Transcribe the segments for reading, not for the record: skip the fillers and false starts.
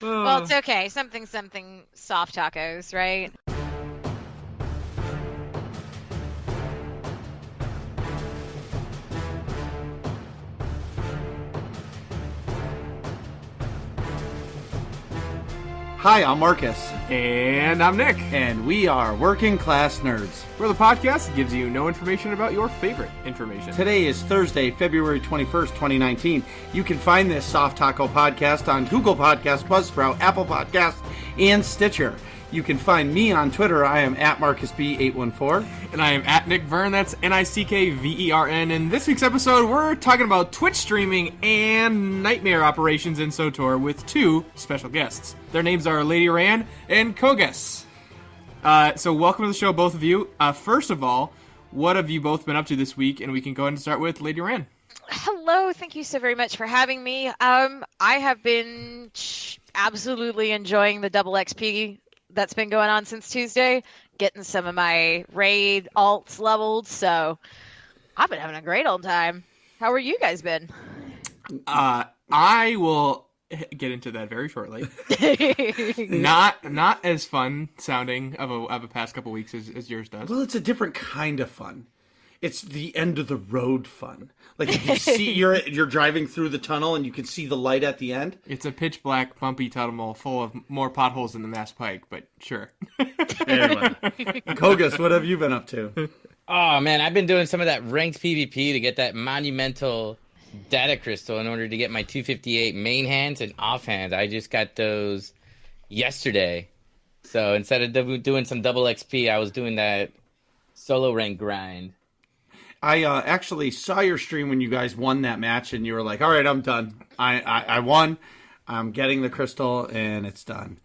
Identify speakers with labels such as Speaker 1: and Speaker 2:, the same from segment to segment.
Speaker 1: Well, it's okay. Something, something soft tacos, right?
Speaker 2: Hi, I'm Marcus,
Speaker 3: And I'm Nick.
Speaker 2: and we are Working Class Nerds.
Speaker 3: We're the podcast that gives you no information about your favorite information.
Speaker 2: Today is Thursday, February 21st, 2019. You can find this Soft Taco podcast on Google Podcasts, Buzzsprout, Apple Podcasts, and Stitcher. You can find me on Twitter. I am at MarcusB814.
Speaker 3: And I am at Nick Vern, that's NickVern. And this week's episode, we're talking about Twitch streaming and nightmare operations in SWTOR with two special guests. Their names are Lady Rann and KogASS. So welcome to the show, both of you. First of all, what have you both been up to this week? And we can go ahead and start with Lady Rann.
Speaker 1: Hello, thank you so very much for having me. I have been absolutely enjoying the double XP that's been going on since Tuesday, getting some of my raid alts leveled, so I've been having a great old time. How are you guys been?
Speaker 3: I will get into that very shortly. Not as fun sounding of a past couple weeks as yours does.
Speaker 2: Well, it's a different kind of fun. It's the end of the road fun. Like you can see you're driving through the tunnel and you can see the light at the end.
Speaker 3: It's a pitch black, bumpy tunnel full of more potholes than the Mass Pike, but sure.
Speaker 2: Anyway, KogASS, what have you been up to?
Speaker 4: Oh man, I've been doing some of that ranked PvP to get that monumental data crystal in order to get my 258 main hands and offhand. I just got those yesterday. So instead of doing some double XP, I was doing that solo rank grind.
Speaker 2: I actually saw your stream when you guys won that match, and you were like, all right, I'm done. I won. I'm getting the crystal, and it's done.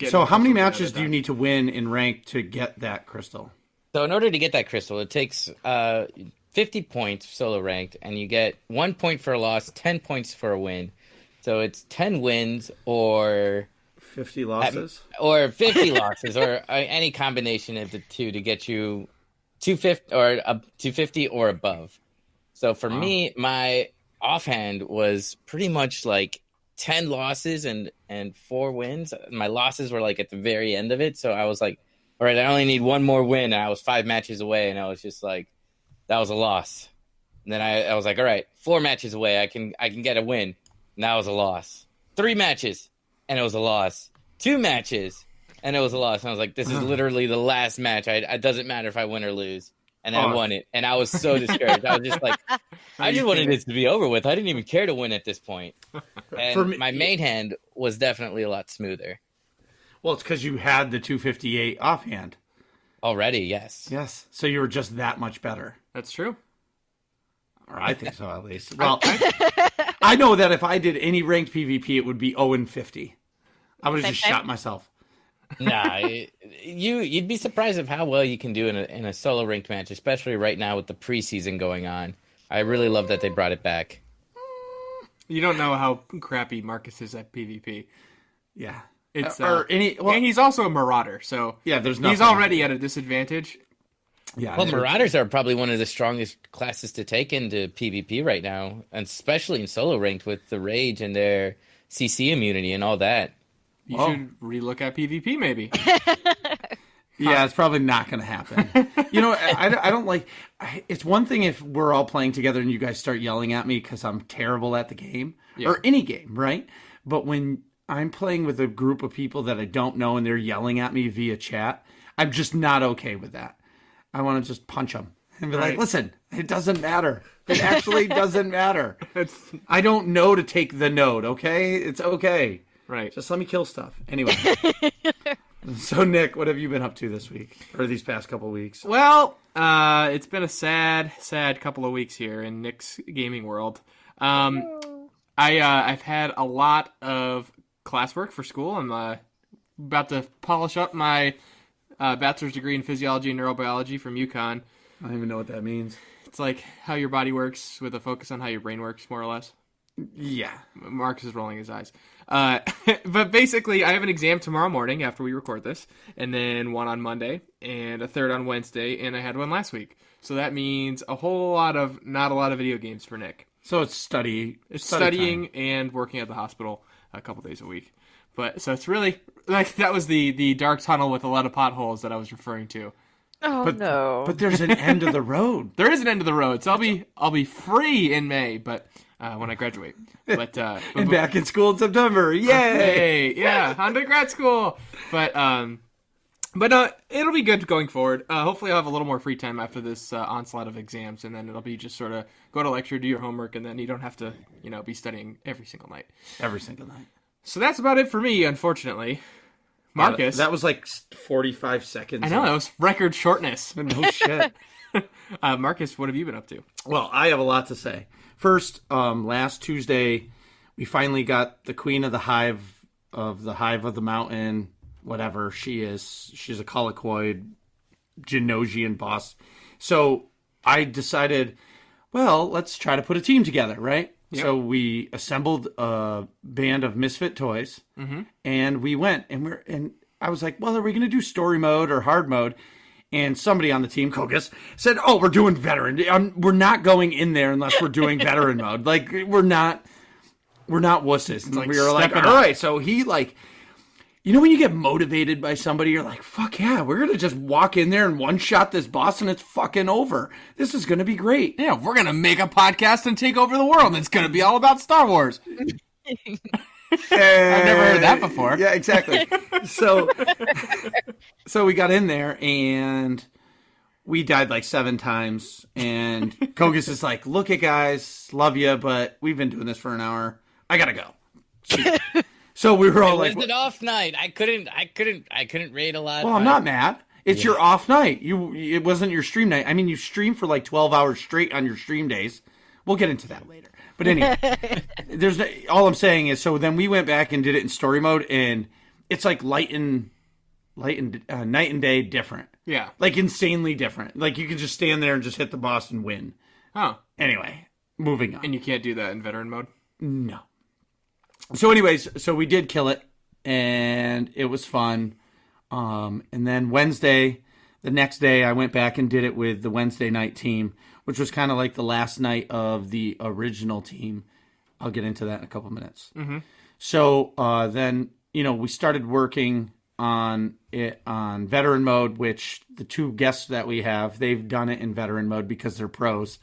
Speaker 2: So how many matches do you need to win in rank to get that crystal?
Speaker 4: So in order to get that crystal, it takes 50 points solo ranked, and you get 1 point for a loss, 10 points for a win. So it's 10 wins or
Speaker 2: 50 losses?
Speaker 4: Or 50 losses, or any combination of the two to get you 250 or above. So for me, my offhand was pretty much like 10 losses and 4 wins. My losses were like at the very end of it. So I was like, all right, I only need one more win. And I was 5 matches away, and I was just like, that was a loss. And then I was like, all right, 4 matches away. I can get a win. And that was a loss. 3 matches, and it was a loss. 2 matches, and it was a loss. And I was like, this is literally the last match. It doesn't matter if I win or lose. And I won it. And I was so discouraged. I was just like, I just wanted this to be over with. I didn't even care to win at this point. And my main hand was definitely a lot smoother.
Speaker 2: Well, it's because you had the 258 offhand.
Speaker 4: Already, yes.
Speaker 2: Yes. So you were just that much better.
Speaker 3: That's true.
Speaker 2: Or I think so, at least. Well, I know that if I did any ranked PvP, it would be 0-50. I would have just shot myself.
Speaker 4: Nah, you'd be surprised of how well you can do in a solo ranked match, especially right now with the preseason going on. I really love that they brought it back.
Speaker 3: You don't know how crappy Marcus is at PvP.
Speaker 2: Yeah.
Speaker 3: It's
Speaker 2: and
Speaker 3: he's also a marauder, so
Speaker 2: yeah, he's
Speaker 3: already at a disadvantage.
Speaker 2: Yeah.
Speaker 4: Well, marauders are probably one of the strongest classes to take into PvP right now, and especially in solo ranked with the rage and their CC immunity and all that.
Speaker 3: You should relook at PvP, maybe.
Speaker 2: Yeah, it's probably not going to happen. You know, I don't like... It's one thing if we're all playing together and you guys start yelling at me because I'm terrible at the game. Yeah. Or any game, right? But when I'm playing with a group of people that I don't know and they're yelling at me via chat, I'm just not okay with that. I want to just punch them and be like, listen, it doesn't matter. It actually doesn't matter. I don't know to take the node, okay? It's okay.
Speaker 3: Right.
Speaker 2: Just let me kill stuff. Anyway. So, Nick, what have you been up to this week? Or these past couple of weeks?
Speaker 3: Well, it's been a sad couple of weeks here in Nick's gaming world. I've had a lot of classwork for school. I'm about to polish up my bachelor's degree in physiology and neurobiology from UConn.
Speaker 2: I don't even know what that means.
Speaker 3: It's like how your body works with a focus on how your brain works, more or less.
Speaker 2: Yeah.
Speaker 3: Marcus is rolling his eyes. But basically, I have an exam tomorrow morning after we record this, and then one on Monday, and a third on Wednesday, and I had one last week. So that means not a lot of video games for Nick.
Speaker 2: So it's studying
Speaker 3: time. And working at the hospital. a couple days a week. But so it's really like that was the dark tunnel with a lot of potholes that I was referring to.
Speaker 1: Oh no!
Speaker 2: But there's an end of the road.
Speaker 3: There is an end of the road, so I'll be free in May, but when I graduate. But
Speaker 2: and back in school in September. Yay!
Speaker 3: Hey, yeah, on to grad school. But it'll be good going forward. Hopefully I'll have a little more free time after this onslaught of exams, and then it'll be just sort of go to lecture, do your homework, and then you don't have to, be studying every single night.
Speaker 2: Every single night.
Speaker 3: So that's about it for me, unfortunately. Marcus.
Speaker 2: That was like 45 seconds.
Speaker 3: I know, that was record shortness.
Speaker 2: No shit.
Speaker 3: Marcus, what have you been up to?
Speaker 2: Well, I have a lot to say. First, last Tuesday, we finally got the queen of the hive of the mountain, whatever she is. She's a colicoid Genosian boss. So I decided, well, let's try to put a team together, right? Yep. So we assembled a band of misfit toys, and we went, and I was like, well, are we going to do story mode or hard mode? And somebody on the team, KogASS, said, oh, we're doing veteran. We're not going in there unless we're doing veteran mode. Like, we're not wusses.
Speaker 3: Like
Speaker 2: we were like, all right. So he, like, when you get motivated by somebody, you're like, fuck yeah, we're going to just walk in there and one-shot this boss and it's fucking over. This is going to be great.
Speaker 3: Yeah, we're going to make a podcast and take over the world. It's going to be all about Star Wars. I've never heard that before.
Speaker 2: Yeah, exactly. So we got in there and we died like 7 times. And KogASS is like, look it, guys, love you, but we've been doing this for an hour. I got to go. So we were all like,
Speaker 4: "It was an off night. I couldn't raid a lot."
Speaker 2: Well, I'm not mad. It's your off night. It wasn't your stream night. I mean, you stream for like 12 hours straight on your stream days. We'll get into that later. But anyway, all I'm saying is, so then we went back and did it in story mode, and it's like night and day different.
Speaker 3: Yeah,
Speaker 2: like insanely different. Like you can just stand there and just hit the boss and win.
Speaker 3: Oh,
Speaker 2: anyway, moving on.
Speaker 3: And you can't do that in veteran mode.
Speaker 2: No. So anyways, so we did kill it, and it was fun. And then Wednesday, the next day, I went back and did it with the Wednesday night team, which was kind of like the last night of the original team. I'll get into that in a couple minutes.
Speaker 3: Mm-hmm.
Speaker 2: So then, we started working on it on veteran mode, which the 2 guests that we have, they've done it in veteran mode because they're pros,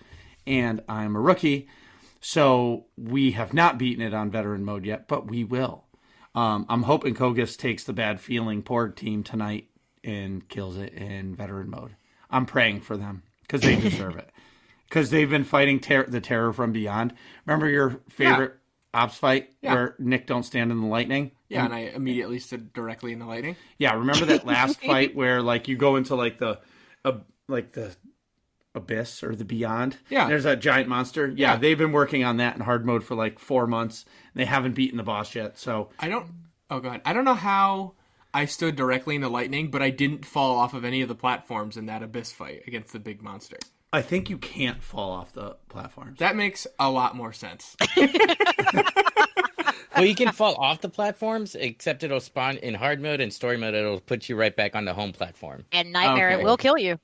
Speaker 2: and I'm a rookie. So we have not beaten it on veteran mode yet, but we will. I'm hoping KogASS takes the bad feeling Porg team tonight and kills it in veteran mode. I'm praying for them because they deserve it. Because they've been fighting the terror from beyond. Remember your favorite ops fight where Nick don't stand in the lightning?
Speaker 3: Yeah, and I immediately stood directly in the lightning.
Speaker 2: Yeah, remember that last fight where like you go into like the abyss or the beyond?
Speaker 3: Yeah.
Speaker 2: There's that giant monster. Yeah, they've been working on that in hard mode for like 4 months. They haven't beaten the boss yet, so...
Speaker 3: go ahead. I don't know how I stood directly in the lightning, but I didn't fall off of any of the platforms in that abyss fight against the big monster.
Speaker 2: I think you can't fall off the platforms.
Speaker 3: That makes a lot more sense.
Speaker 4: Well, you can fall off the platforms, except it'll spawn in hard mode and story mode. It'll put you right back on the home platform.
Speaker 1: And Nightmare, it will kill you.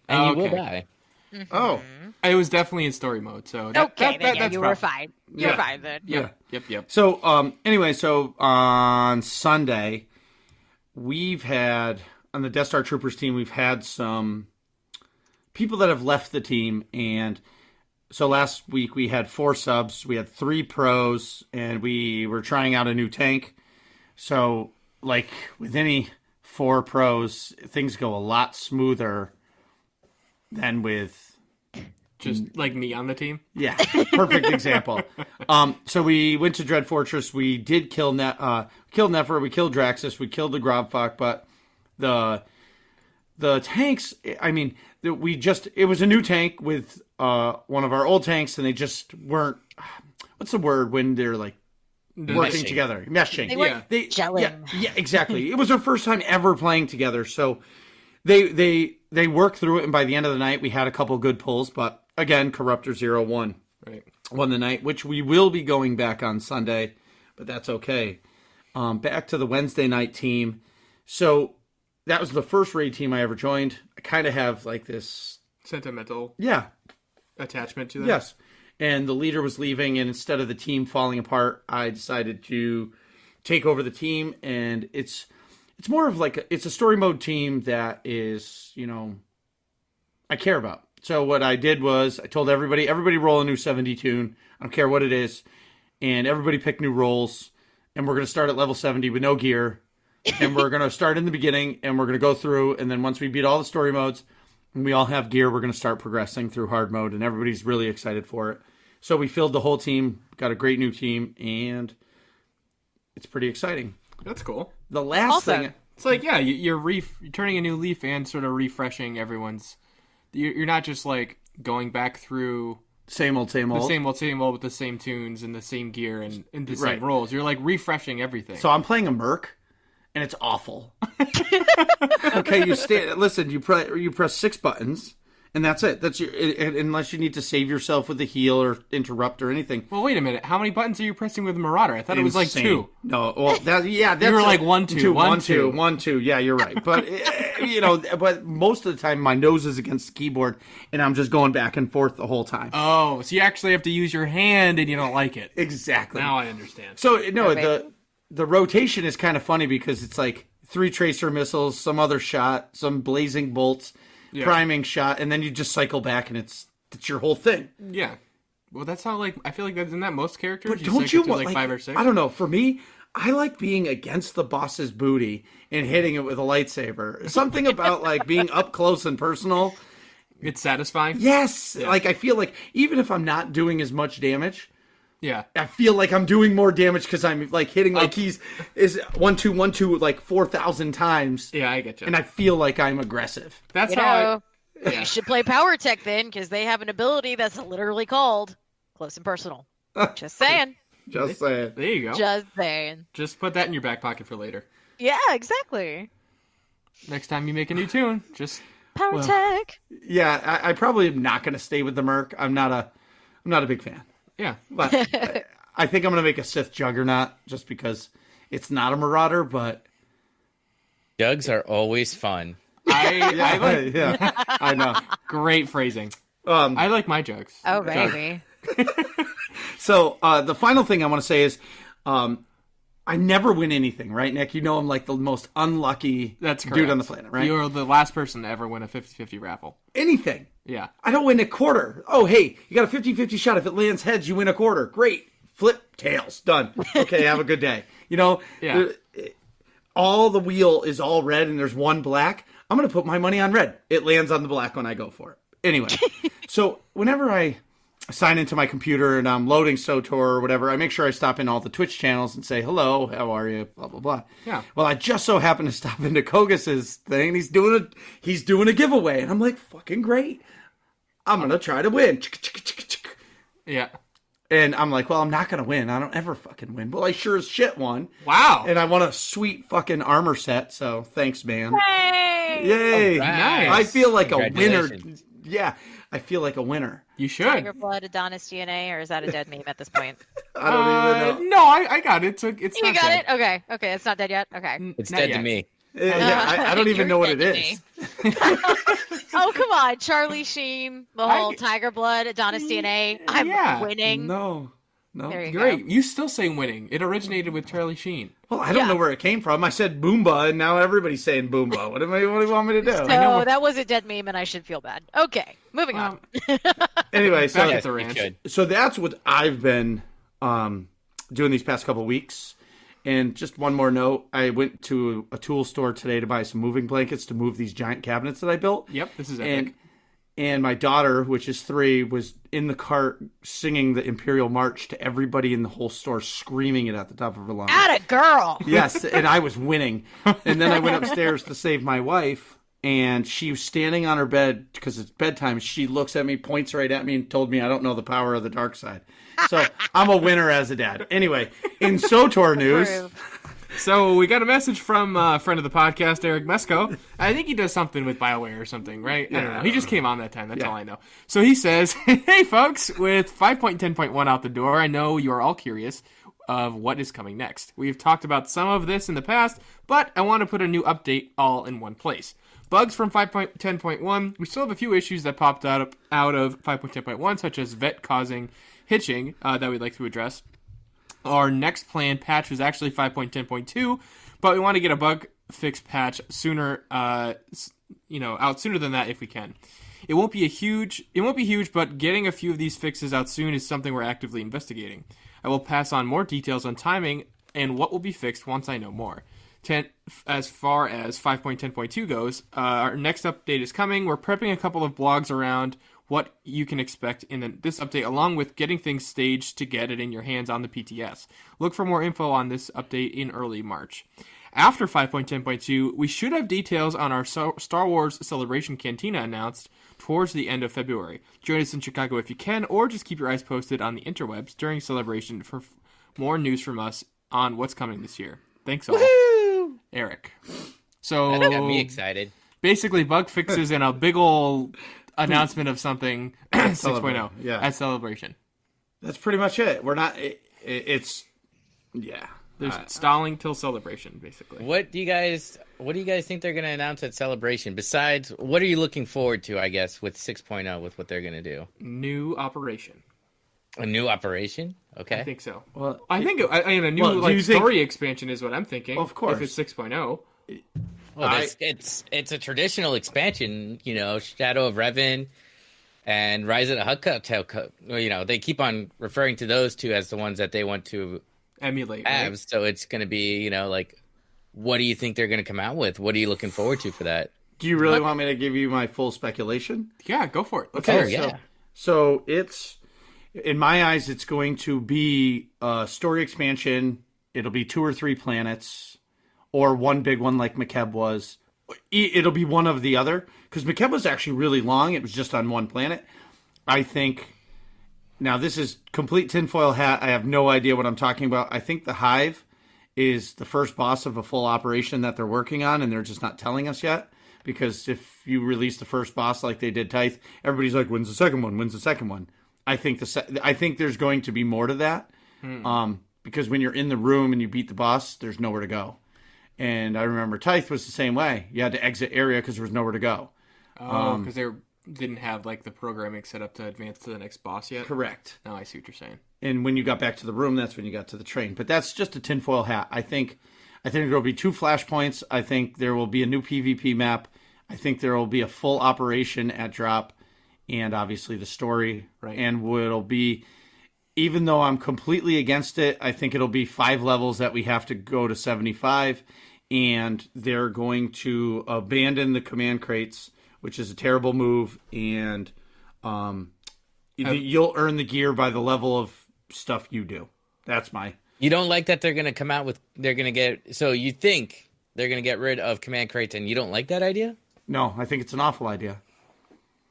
Speaker 4: And you will die.
Speaker 1: Mm-hmm.
Speaker 2: Oh.
Speaker 3: It was definitely in story mode, so...
Speaker 1: Then you were fine. You're fine then.
Speaker 3: Yeah. Yep.
Speaker 2: So, anyway, on Sunday, we've had, on the Death Star Troopers team, we've had some people that have left the team, and so last week we had 4 subs, we had 3 pros, and we were trying out a new tank. So, like, with any 4 pros, things go a lot smoother than with...
Speaker 3: Just like me on the team?
Speaker 2: Yeah, perfect example. So we went to Dread Fortress. We did kill Nefer. We killed Draxus. We killed the Grobfok. But the tanks, I mean, it was a new tank with one of our old tanks, and they just weren't, what's the word when they're like working together? Meshing.
Speaker 1: They weren't gelling.
Speaker 2: Yeah, exactly. It was our first time ever playing together. So they worked through it, and by the end of the night, we had a couple good pulls, but again, Corruptor 0-1 won the night, which we will be going back on Sunday, but that's okay. Back to the Wednesday night team. So that was the first raid team I ever joined. I kind of have like this...
Speaker 3: sentimental attachment to that?
Speaker 2: Yes. And the leader was leaving, and instead of the team falling apart, I decided to take over the team, and it's more of like it's a story mode team that is, I care about. So what I did was I told everybody roll a new 70 tune. I don't care what it is. And everybody pick new rolls. And we're going to start at level 70 with no gear. And we're going to start in the beginning. And we're going to go through. And then once we beat all the story modes and we all have gear, we're going to start progressing through hard mode. And everybody's really excited for it. So we filled the whole team. Got a great new team. And it's pretty exciting.
Speaker 3: That's cool.
Speaker 2: The last thing...
Speaker 3: It's like, yeah, you're turning a new leaf and sort of refreshing everyone's... You're not just like going back through
Speaker 2: same old
Speaker 3: with the same tunes and the same gear and the same rolls. You're like refreshing everything.
Speaker 2: So I'm playing a merc, and it's awful. Okay, you press 6 buttons, and that's it. That's unless you need to save yourself with a heal or interrupt or anything.
Speaker 3: Well, wait a minute. How many buttons are you pressing with Marauder? I thought it was like 2.
Speaker 2: No, well, that's
Speaker 3: you were like 1, 2, 1, 2.
Speaker 2: 1, 2. Yeah, you're right. But but most of the time my nose is against the keyboard, and I'm just going back and forth the whole time.
Speaker 3: Oh, so you actually have to use your hand, and you don't like it.
Speaker 2: Exactly.
Speaker 3: Now I understand.
Speaker 2: So the rotation is kind of funny because it's like 3 tracer missiles, some other shot, some blazing bolts. Yeah. Priming shot, and then you just cycle back, and it's your whole thing.
Speaker 3: Yeah. Well, that's how, I feel like that's in that most characters.
Speaker 2: But don't you want,
Speaker 3: 5 or 6?
Speaker 2: I don't know. For me, I like being against the boss's booty and hitting it with a lightsaber. Something about, being up close and personal.
Speaker 3: It's satisfying?
Speaker 2: Yes. Yeah. I feel like, even if I'm not doing as much damage...
Speaker 3: Yeah,
Speaker 2: I feel like I'm doing more damage because I'm hitting my keys is 1 2 1 2 4,000 times.
Speaker 3: Yeah, I get you.
Speaker 2: And I feel like I'm aggressive.
Speaker 3: That's
Speaker 1: you should play Power Tech then, because they have an ability that's literally called close and personal. Just saying.
Speaker 2: Just saying.
Speaker 3: There you go.
Speaker 1: Just saying.
Speaker 3: Just put that in your back pocket for later.
Speaker 1: Yeah, exactly.
Speaker 3: Next time you make a new tune, just
Speaker 1: Power Tech.
Speaker 2: Yeah, I probably am not going to stay with the Merc. I'm not a big fan.
Speaker 3: Yeah.
Speaker 2: But I think I'm going to make a Sith Juggernaut just because it's not a Marauder, but...
Speaker 4: Jugs are always fun.
Speaker 2: I know.
Speaker 3: Great phrasing. I like my jugs.
Speaker 1: Oh, baby.
Speaker 2: So, the final thing I want to say is, I never win anything, right, Nick? You know I'm the most unlucky dude on the planet, right?
Speaker 3: You're the last person to ever win a 50-50 raffle.
Speaker 2: Anything.
Speaker 3: Yeah.
Speaker 2: I don't win a quarter. Oh, hey, you got a 50-50 shot. If it lands heads, you win a quarter. Great. Flip tails. Done. Okay, have a good day.
Speaker 3: Yeah.
Speaker 2: All the wheel is all red and there's one black. I'm going to put my money on red. It lands on the black when I go for it. Anyway, so whenever I sign into my computer and I'm loading SWTOR or whatever, I make sure I stop in all the Twitch channels and say, hello, how are you, blah, blah, blah.
Speaker 3: Yeah.
Speaker 2: Well, I just so happen to stop into KogASS's thing. He's doing a giveaway. And I'm like, fucking great. I'm going to try to win.
Speaker 3: Yeah.
Speaker 2: And I'm like, well, I'm not going to win. I don't ever fucking win. Well, I sure as shit won.
Speaker 3: Wow.
Speaker 2: And I won a sweet fucking armor set, so thanks, man.
Speaker 1: Hey!
Speaker 2: Yay!
Speaker 3: Nice.
Speaker 2: I feel like a winner. Yeah, I feel like a winner.
Speaker 3: You should.
Speaker 1: Tiger Blood, Adonis DNA, or is that a dead meme at this point?
Speaker 2: I don't even know.
Speaker 3: No, I got it. It's
Speaker 1: you
Speaker 3: not
Speaker 1: got
Speaker 3: dead.
Speaker 1: it? Okay, it's not dead yet? Okay.
Speaker 4: It's
Speaker 3: Not
Speaker 4: dead
Speaker 3: yet.
Speaker 4: to me.
Speaker 2: Yeah, I don't even know what it
Speaker 1: You're
Speaker 2: is.
Speaker 1: Oh, come on. Charlie Sheen, the whole Tiger Blood, Adonis DNA. I'm winning.
Speaker 2: No.
Speaker 1: There you
Speaker 3: Great.
Speaker 1: go.
Speaker 3: You still say winning. It originated with Charlie Sheen.
Speaker 2: Well, I don't know where it came from. I said Boomba, and now everybody's saying Boomba. What do you want me to do?
Speaker 1: So that was a dead meme, and I should feel bad. Okay, moving on.
Speaker 2: Anyway,
Speaker 3: Back at the ranch.
Speaker 2: so that's what I've been doing these past couple of weeks. And just one more note, I went to a tool store today to buy some moving blankets to move these giant cabinets that I built.
Speaker 3: Yep, this is epic.
Speaker 2: And my daughter, which is 3, was in the cart singing the Imperial March to everybody in the whole store, screaming it at the top of her lungs.
Speaker 1: Atta girl!
Speaker 2: Yes, and I was winning. And then I went upstairs to save my wife, and she was standing on her bed because it's bedtime. She looks at me, points right at me, and told me I don't know the power of the dark side. So I'm a winner as a dad. Anyway, in SWTOR news...
Speaker 3: So we got a message from a friend of the podcast, Eric Mesco. I think he does something with BioWare or something, right? I don't know. He just came on that time. That's all I know. So he says, hey, folks, with 5.10.1 out the door, I know you are all curious of what is coming next. We've talked about some of this in the past, but I want to put a new update all in one place. Bugs from 5.10.1. We still have a few issues that popped out of 5.10.1, such as vet causing hitching that we'd like to address. Our next planned patch was actually 5.10.2, but we want to get a bug fix patch sooner, out sooner than that if we can. It won't be huge, but getting a few of these fixes out soon is something we're actively investigating. I will pass on more details on timing and what will be fixed once I know more. As far as 5.10.2 goes, our next update is coming. We're prepping a couple of blogs around what you can expect in this update, along with getting things staged to get it in your hands on the PTS. Look for more info on this update in early March. After 5.10.2, we should have details on our Star Wars Celebration Cantina announced towards the end of February. Join us in Chicago if you can, or just keep your eyes posted on the interwebs during Celebration for more news from us on what's coming this year. Thanks all.
Speaker 4: Woohoo!
Speaker 3: Eric. So
Speaker 4: That got me excited.
Speaker 3: Basically, bug fixes and a big ol' announcement of something 6.0 at Celebration.
Speaker 2: That's pretty much it. We're not. It's yeah.
Speaker 3: There's stalling till Celebration, basically.
Speaker 4: What do you guys think they're going to announce at Celebration? Besides, what are you looking forward to? I guess with 6.0, with what they're going to do.
Speaker 3: New operation.
Speaker 4: A new operation? Okay.
Speaker 3: I think so.
Speaker 2: Well,
Speaker 3: I think a new story expansion is what I'm thinking.
Speaker 2: Of course,
Speaker 3: if it's 6.0.
Speaker 4: Well, it's a traditional expansion. Shadow of Revan and Rise of the Hutt. They keep on referring to those two as the ones that they want to
Speaker 3: emulate.
Speaker 4: Have.
Speaker 3: Right?
Speaker 4: So it's going to be, what do you think they're going to come out with? What are you looking forward to for that?
Speaker 2: Do you really want me to give you my full speculation?
Speaker 3: Yeah, go for it.
Speaker 2: So it's, in my eyes, it's going to be a story expansion. It'll be 2 or 3 planets, or one big one like McKeb was. It'll be one of the other, because McKeb was actually really long. It was just on one planet. I think, now this is complete tinfoil hat. I have no idea what I'm talking about. I think the Hive is the first boss of a full operation that they're working on, and they're just not telling us yet. Because if you release the first boss like they did Tithe, everybody's like, when's the second one? When's the second one? I think there's going to be more to that. Because when you're in the room and you beat the boss, there's nowhere to go. And I remember Tithe was the same way. You had to exit area because there was nowhere to go.
Speaker 3: Oh, because they didn't have the programming set up to advance to the next boss yet?
Speaker 2: Correct.
Speaker 3: Now I see what you're saying.
Speaker 2: And when you got back to the room, that's when you got to the train. But that's just a tinfoil hat. I think there will be 2 flashpoints. I think there will be a new PvP map. I think there will be a full operation at drop. And obviously the story.
Speaker 3: Right.
Speaker 2: And it'll be, even though I'm completely against it, I think it'll be 5 levels that we have to go to 75. And they're going to abandon the command crates, which is a terrible move. And you'll earn the gear by the level of stuff you do. That's my...
Speaker 4: You don't like that they're going to come out with... So you think they're going to get rid of command crates, and you don't like that idea?
Speaker 2: No, I think it's an awful idea.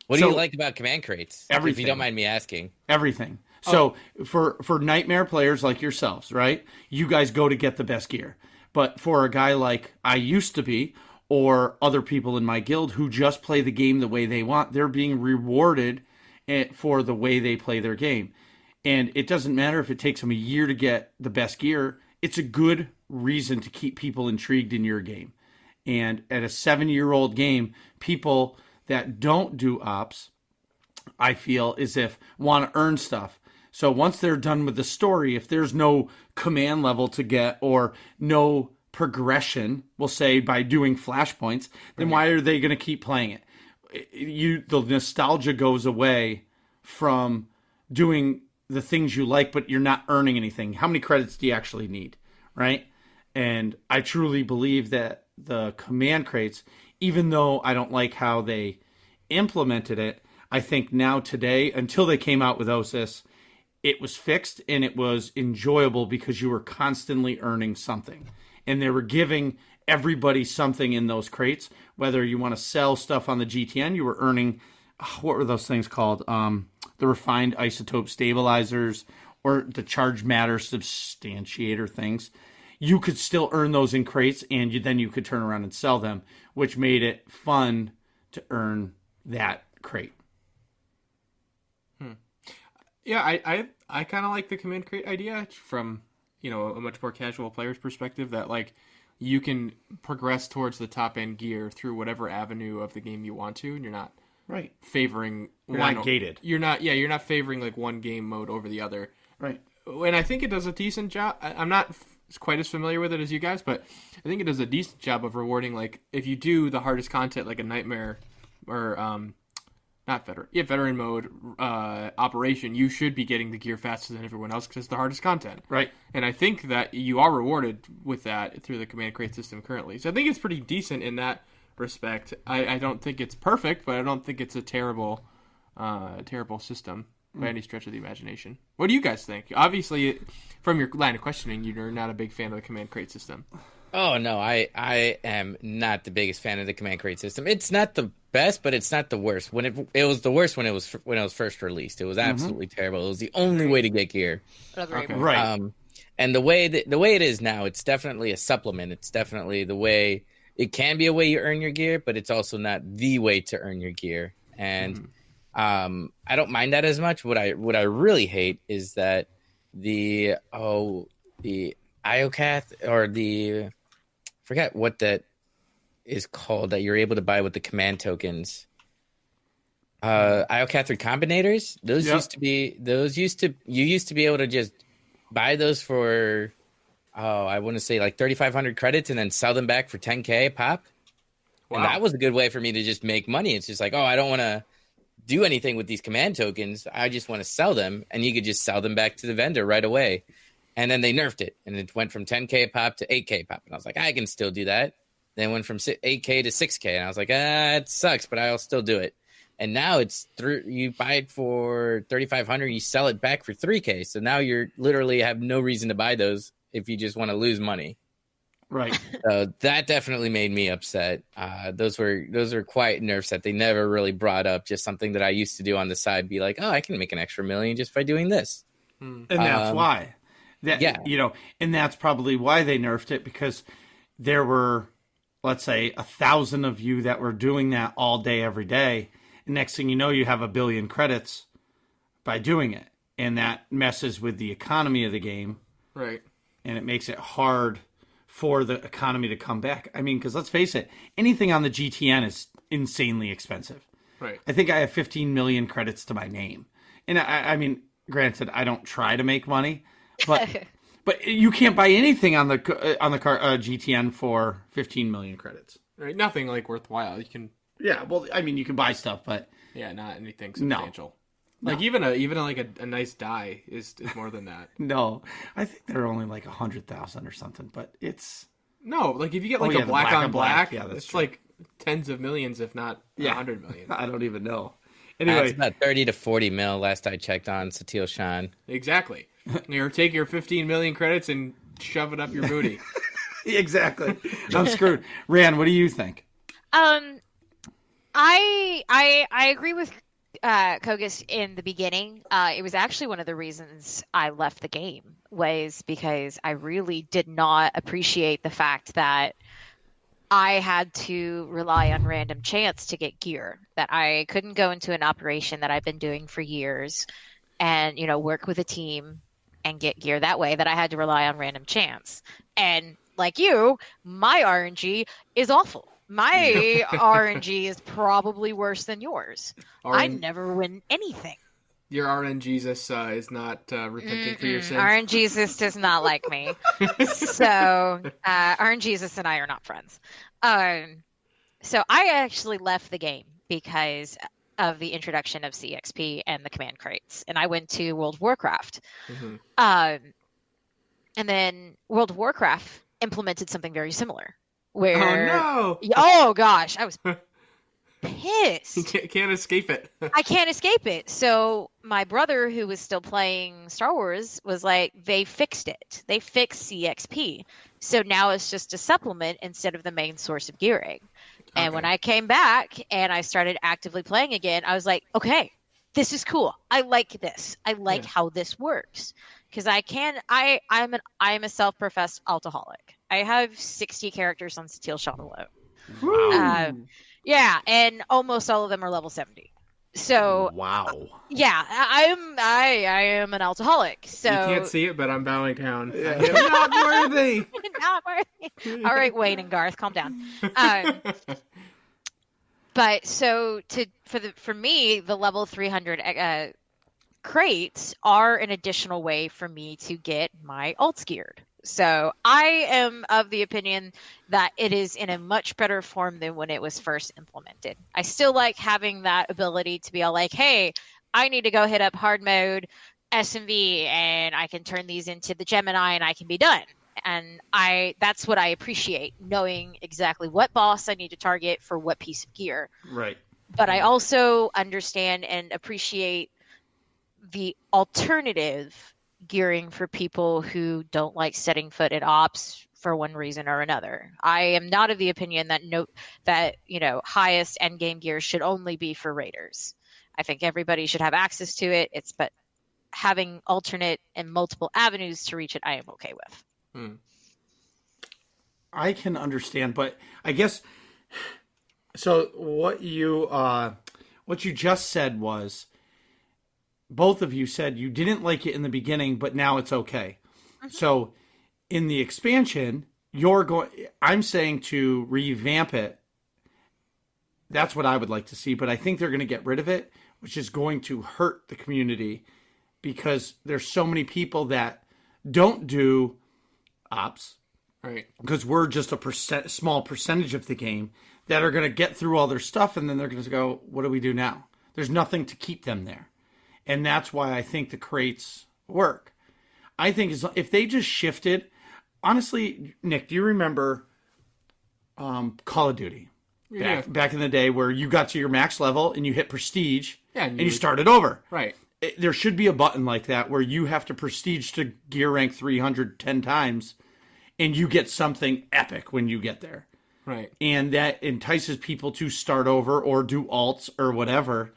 Speaker 4: What do you like about command crates?
Speaker 2: Everything.
Speaker 4: If you don't mind me asking.
Speaker 2: Everything. So for Nightmare players like yourselves, right? You guys go to get the best gear. But for a guy like I used to be, or other people in my guild who just play the game the way they want, they're being rewarded for the way they play their game. And it doesn't matter if it takes them a year to get the best gear. It's a good reason to keep people intrigued in your game. And at a 7-year-old game, people that don't do ops, I feel, as if want to earn stuff. So once they're done with the story, if there's no command level to get or no progression, we'll say, by doing flashpoints, then why are they going to keep playing it? The nostalgia goes away from doing the things you like, but you're not earning anything. How many credits do you actually need, right? And I truly believe that the command crates, even though I don't like how they implemented it, I think now today, until they came out with OSIS, it was fixed and it was enjoyable because you were constantly earning something. And they were giving everybody something in those crates. Whether you want to sell stuff on the GTN, you were earning, what were those things called? The refined isotope stabilizers or the charge matter substantiator things. You could still earn those in crates, and then you could turn around and sell them, which made it fun to earn that crate.
Speaker 3: Yeah, I kind of like the command crate idea from, a much more casual player's perspective, that you can progress towards the top end gear through whatever avenue of the game you want to, and you're not favoring
Speaker 2: you're not gated.
Speaker 3: You're not favoring one game mode over the other.
Speaker 2: Right.
Speaker 3: and I think it does a decent job. I'm not quite as familiar with it as you guys, but I think it does a decent job of rewarding. Like if you do the hardest content, like a nightmare or not veteran mode operation, you should be getting the gear faster than everyone else because it's the hardest content.
Speaker 2: Right.
Speaker 3: And I think that you are rewarded with that through the command crate system currently. So I think it's pretty decent in that respect. I don't think it's perfect, but I don't think it's a terrible system by any stretch of the imagination. What do you guys think? Obviously, from your line of questioning, you're not a big fan of the command crate system.
Speaker 4: Oh no, I am not the biggest fan of the command crate system. It's not the best, but it's not the worst. When it was the worst when it was first released. It was absolutely terrible. It was the only way to get gear.
Speaker 3: Okay.
Speaker 2: Right.
Speaker 4: And the way it is now, it's definitely a supplement. It's definitely the way it can be a way you earn your gear, but it's also not the way to earn your gear. And I don't mind that as much. What I really hate is that the IOCATH or the forget what that is called that you're able to buy with the command tokens. IOCATH recombinators. You used to be able to just buy those for I want to say like 3,500 credits and then sell them back for 10K a pop. Wow. And that was a good way for me to just make money. It's just like, I don't want to do anything with these command tokens. I just want to sell them, and you could just sell them back to the vendor right away. And then they nerfed it, and it went from 10K a pop to 8K a pop. And I was like, I can still do that. Then it went from 8K to 6K, and I was like, it sucks, but I'll still do it. And now it's you buy it for 3,500, you sell it back for 3K. So now you're literally have no reason to buy those if you just want to lose money.
Speaker 2: Right.
Speaker 4: So that definitely made me upset. Those were quite nerfs that they never really brought up. Just something that I used to do on the side, be like, I can make an extra $1 million just by doing this.
Speaker 2: And that's why. And that's probably why they nerfed it, because there were, let's say, 1,000 of you that were doing that all day, every day. And next thing you know, you have 1 billion credits by doing it. And that messes with the economy of the game.
Speaker 3: Right.
Speaker 2: And it makes it hard for the economy to come back. I mean, because let's face it, anything on the GTN is insanely expensive.
Speaker 3: Right.
Speaker 2: I think I have 15 million credits to my name. And I mean, granted, I don't try to make money, but you can't buy anything on the GTN for 15 million credits.
Speaker 3: Right. Nothing like worthwhile. You can.
Speaker 2: Yeah. Well, I mean, you can buy stuff, but
Speaker 3: yeah, not anything substantial.
Speaker 2: No.
Speaker 3: Like even a nice die is more than that.
Speaker 2: No, I think they're only like 100,000 or something, but it's
Speaker 3: no. Like if you get like a black on black,
Speaker 2: yeah, that's
Speaker 3: it's
Speaker 2: true.
Speaker 3: Like tens of millions, if not 100 million.
Speaker 2: I don't even know. Anyway,
Speaker 4: it's about 30 to 40 mil last I checked on Satil Shan.
Speaker 3: Exactly. You take your 15 million credits and shove it up your booty.
Speaker 2: Exactly. I'm screwed. Rann, what do you think?
Speaker 1: I agree with KogASS in the beginning. It was actually one of the reasons I left the game, was because I really did not appreciate the fact that I had to rely on random chance to get gear, that I couldn't go into an operation that I've been doing for years and, work with a team and get gear that way, that I had to rely on random chance. And like you, my RNG is awful. My RNG is probably worse than yours. I never win anything.
Speaker 3: Your RNGesus is not repenting for your sins.
Speaker 1: RNGesus does not like me. So RNGesus and I are not friends. So I actually left the game because of the introduction of CXP and the command crates. And I went to World of Warcraft.
Speaker 3: Mm-hmm.
Speaker 1: And then World of Warcraft implemented something very similar. Where,
Speaker 3: oh
Speaker 1: gosh, I was pissed.
Speaker 3: You can't escape it.
Speaker 1: I can't escape it. So my brother, who was still playing Star Wars, was like, they fixed it. They fixed CXP. So now it's just a supplement instead of the main source of gearing. And when I came back and I started actively playing again, I was like, okay, this is cool. I like this. I like how this works. Because I'm a self-professed alcoholic. I have 60 characters on Satil Shan alone. Yeah, and almost all of them are level 70. So
Speaker 2: wow.
Speaker 1: Yeah, I am an alcoholic. So
Speaker 3: you can't see it, but I'm bowing down. Yeah. I am not worthy.
Speaker 1: Not worthy. All right, Wayne and Garth, calm down. But so for me, the level 300 crates are an additional way for me to get my alts geared. So I am of the opinion that it is in a much better form than when it was first implemented. I still like having that ability to be all like, hey, I need to go hit up hard mode SMV and I can turn these into the Gemini and I can be done. And that's what I appreciate, knowing exactly what boss I need to target for what piece of gear.
Speaker 2: Right.
Speaker 1: But I also understand and appreciate the alternative gearing for people who don't like setting foot at ops for one reason or another. I am not of the opinion that highest end game gear should only be for raiders. I think everybody should have access to it. But having alternate and multiple avenues to reach it, I am okay with.
Speaker 2: I can understand, but I guess so. What you just said was, both of you said you didn't like it in the beginning, but now it's okay. Mm-hmm. So in the expansion, I'm saying to revamp it. That's what I would like to see, but I think they're going to get rid of it, which is going to hurt the community because there's so many people that don't do ops.
Speaker 3: Right.
Speaker 2: Because we're just a small percentage of the game that are going to get through all their stuff, and then they're going to go, what do we do now? There's nothing to keep them there. And that's why I think the crates work. I think if they just shifted, honestly, Nick, do you remember Call of Duty?
Speaker 3: Yeah.
Speaker 2: Back in the day where you got to your max level and you hit prestige and you
Speaker 3: would...
Speaker 2: started over.
Speaker 3: Right.
Speaker 2: There should be a button like that where you have to prestige to gear rank 310 times and you get something epic when you get there.
Speaker 3: Right.
Speaker 2: And that entices people to start over or do alts or whatever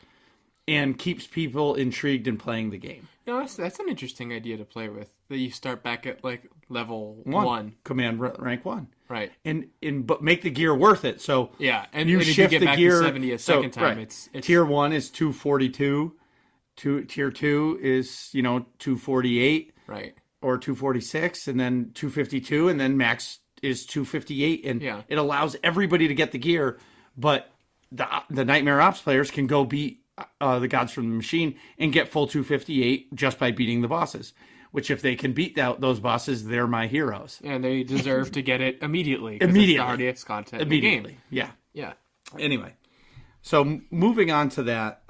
Speaker 2: and keeps people intrigued in playing the game.
Speaker 3: That's an interesting idea to play with. That you start back at like level 1.
Speaker 2: Command rank 1.
Speaker 3: Right.
Speaker 2: But make the gear worth it. So
Speaker 3: yeah, and
Speaker 2: you
Speaker 3: if
Speaker 2: shift
Speaker 3: you get
Speaker 2: the
Speaker 3: back
Speaker 2: gear
Speaker 3: to 70 a second time,
Speaker 2: right.
Speaker 3: it's
Speaker 2: tier 1 is 242. Tier 2 is 248.
Speaker 3: Right.
Speaker 2: Or 246, and then 252, and then max is 258, and it allows everybody to get the gear, but the Nightmare Ops players can go beat the Gods from the Machine and get full 258 just by beating the bosses, which if they can beat those bosses, they're my heroes.
Speaker 3: And they deserve to get it immediately.
Speaker 2: Immediately.
Speaker 3: It's the hardest content in the game.
Speaker 2: Yeah. Anyway, so moving on to that,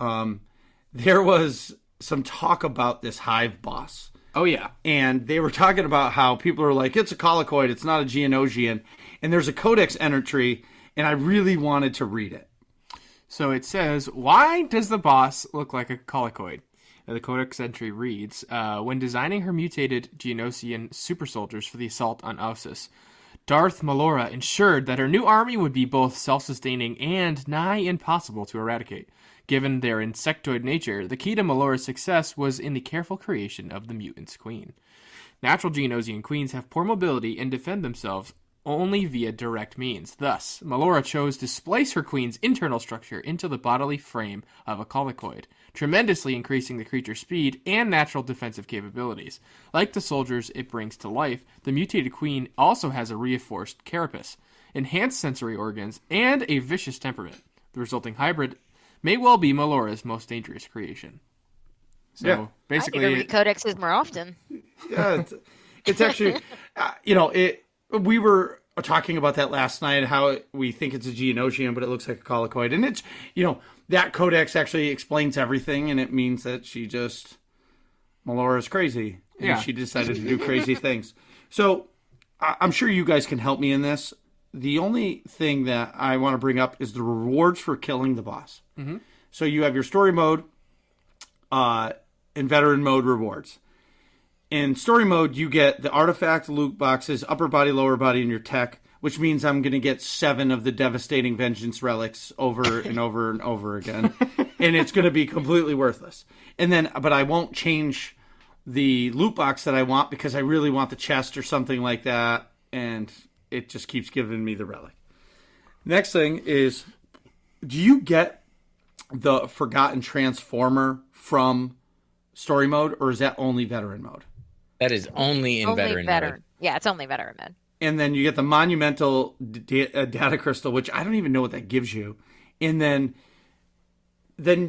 Speaker 2: there was some talk about this Hive boss.
Speaker 3: Oh, yeah.
Speaker 2: And they were talking about how people are like, it's a Colicoid, it's not a Geonosian. And there's a codex entry, and I really wanted to read it.
Speaker 3: So it says, why does the boss look like a Colicoid? The codex entry reads, when designing her mutated Geonosian super soldiers for the assault on Ossus, Darth Malora ensured that her new army would be both self-sustaining and nigh impossible to eradicate. Given their insectoid nature, the key to Malora's success was in the careful creation of the mutant's queen. Natural Geonosian queens have poor mobility and defend themselves only via direct means. Thus, Malora chose to splice her queen's internal structure into the bodily frame of a Colicoid, tremendously increasing the creature's speed and natural defensive capabilities. Like the soldiers it brings to life, the mutated queen also has a reinforced carapace, enhanced sensory organs, and a vicious temperament. The resulting hybrid may well be Malora's most dangerous creation. So basically,
Speaker 1: I need to read codexes more often.
Speaker 2: Yeah, it's actually, we were talking about that last night, how we think it's a Geonosian, but it looks like a Colicoid. And it's, that codex actually explains everything, and it means that Melora's crazy. And she decided to do crazy things. So I'm sure you guys can help me in this. The only thing that I want to bring up is the rewards for killing the boss.
Speaker 3: Mm-hmm.
Speaker 2: So you have your story mode and veteran mode rewards. In story mode, you get the artifact, loot boxes, upper body, lower body, and your tech, which means I'm going to get 7 of the devastating vengeance relics over and over and over again. And it's going to be completely worthless. But I won't change the loot box that I want because I really want the chest or something like that. And it just keeps giving me the relic. Next thing is, do you get the Forgotten Transformer from story mode, or is that only veteran mode?
Speaker 4: That is only in veteran mode.
Speaker 1: Yeah, it's only veteran mode.
Speaker 2: And then you get the monumental data crystal, which I don't even know what that gives you. And then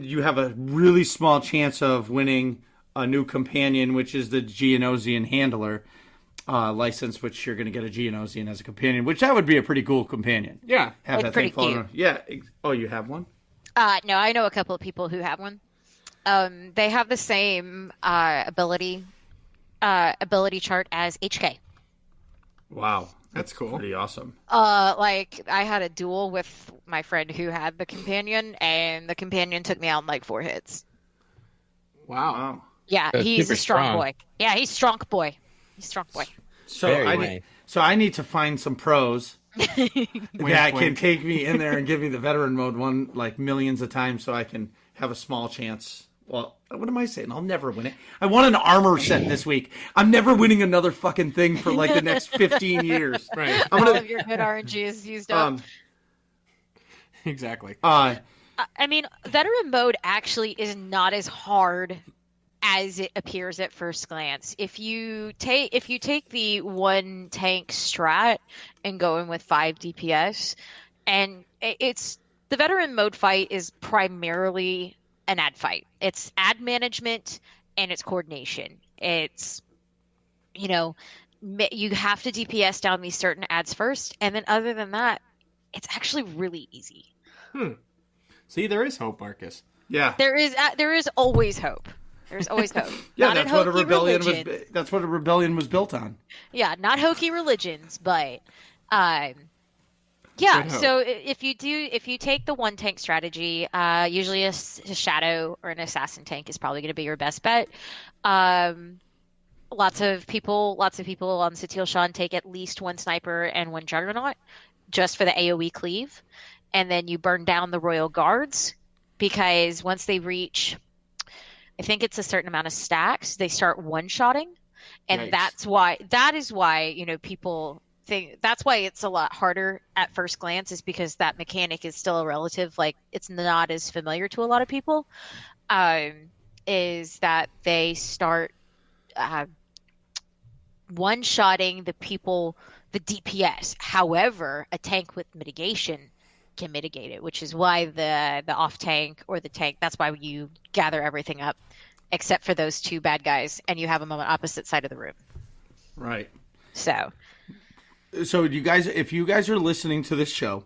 Speaker 2: you have a really small chance of winning a new companion, which is the Geonosian Handler license, which you're going to get a Geonosian as a companion, which that would be a pretty cool companion.
Speaker 3: Yeah.
Speaker 2: Have
Speaker 1: It's
Speaker 2: that
Speaker 1: pretty
Speaker 2: thing floating
Speaker 1: cute.
Speaker 2: around. Yeah. Oh, you have one?
Speaker 1: No, I know a couple of people who have one. They have the same ability chart as HK.
Speaker 2: Wow.
Speaker 3: That's cool.
Speaker 2: Pretty awesome.
Speaker 1: Like I had a duel with my friend who had the companion, and the companion took me out in like 4 hits.
Speaker 3: Wow.
Speaker 1: Yeah,
Speaker 4: So
Speaker 1: he's
Speaker 4: super
Speaker 1: a strong
Speaker 4: strong.
Speaker 1: boy. Yeah, he's strong boy. He's strong boy.
Speaker 2: So
Speaker 4: Very nice.
Speaker 2: I need to find some pros that can
Speaker 3: wink.
Speaker 2: take me in there and give me the veteran mode one like millions of times, so I can have a small chance. Well, what am I saying? I'll never win it. I won an armor set this week. I'm never winning another fucking thing for like the next 15 years.
Speaker 3: Right.
Speaker 2: I'm
Speaker 1: All
Speaker 2: gonna.
Speaker 1: of your good RNG is used up.
Speaker 3: Exactly.
Speaker 1: I mean, veteran mode actually is not as hard as it appears at first glance. If you take the one tank strat and go in with 5 DPS, and it's the veteran mode fight is primarily an ad fight. It's ad management and it's coordination. It's you have to DPS down these certain ads first, and then other than that, it's actually really easy.
Speaker 3: See, there is hope, Marcus.
Speaker 2: Yeah.
Speaker 1: There is always hope. There's always hope.
Speaker 2: Yeah,
Speaker 1: Not
Speaker 2: that's
Speaker 1: in
Speaker 2: what a
Speaker 1: hokey
Speaker 2: rebellion
Speaker 1: religions.
Speaker 2: was. That's what a rebellion was built on.
Speaker 1: Yeah, not hokey religions, but yeah.
Speaker 3: Good hope.
Speaker 1: So if you take the one tank strategy, usually a shadow or an assassin tank is probably going to be your best bet. Lots of people on Satil Shan take at least one sniper and one juggernaut just for the AoE cleave, and then you burn down the royal guards because once they reach, I think it's a certain amount of stacks, they start one-shotting, and
Speaker 3: Yikes.
Speaker 1: that is why people think that's why it's a lot harder at first glance, is because that mechanic is still a relative, like it's not as familiar to a lot of people. Is that they start one-shotting the people, the DPS. However, a tank with mitigation can mitigate it, which is why the off tank or the tank, that's why you gather everything up except for those 2 bad guys, and you have them on the opposite side of the room.
Speaker 2: Right.
Speaker 1: So
Speaker 2: you guys, if you guys are listening to this show,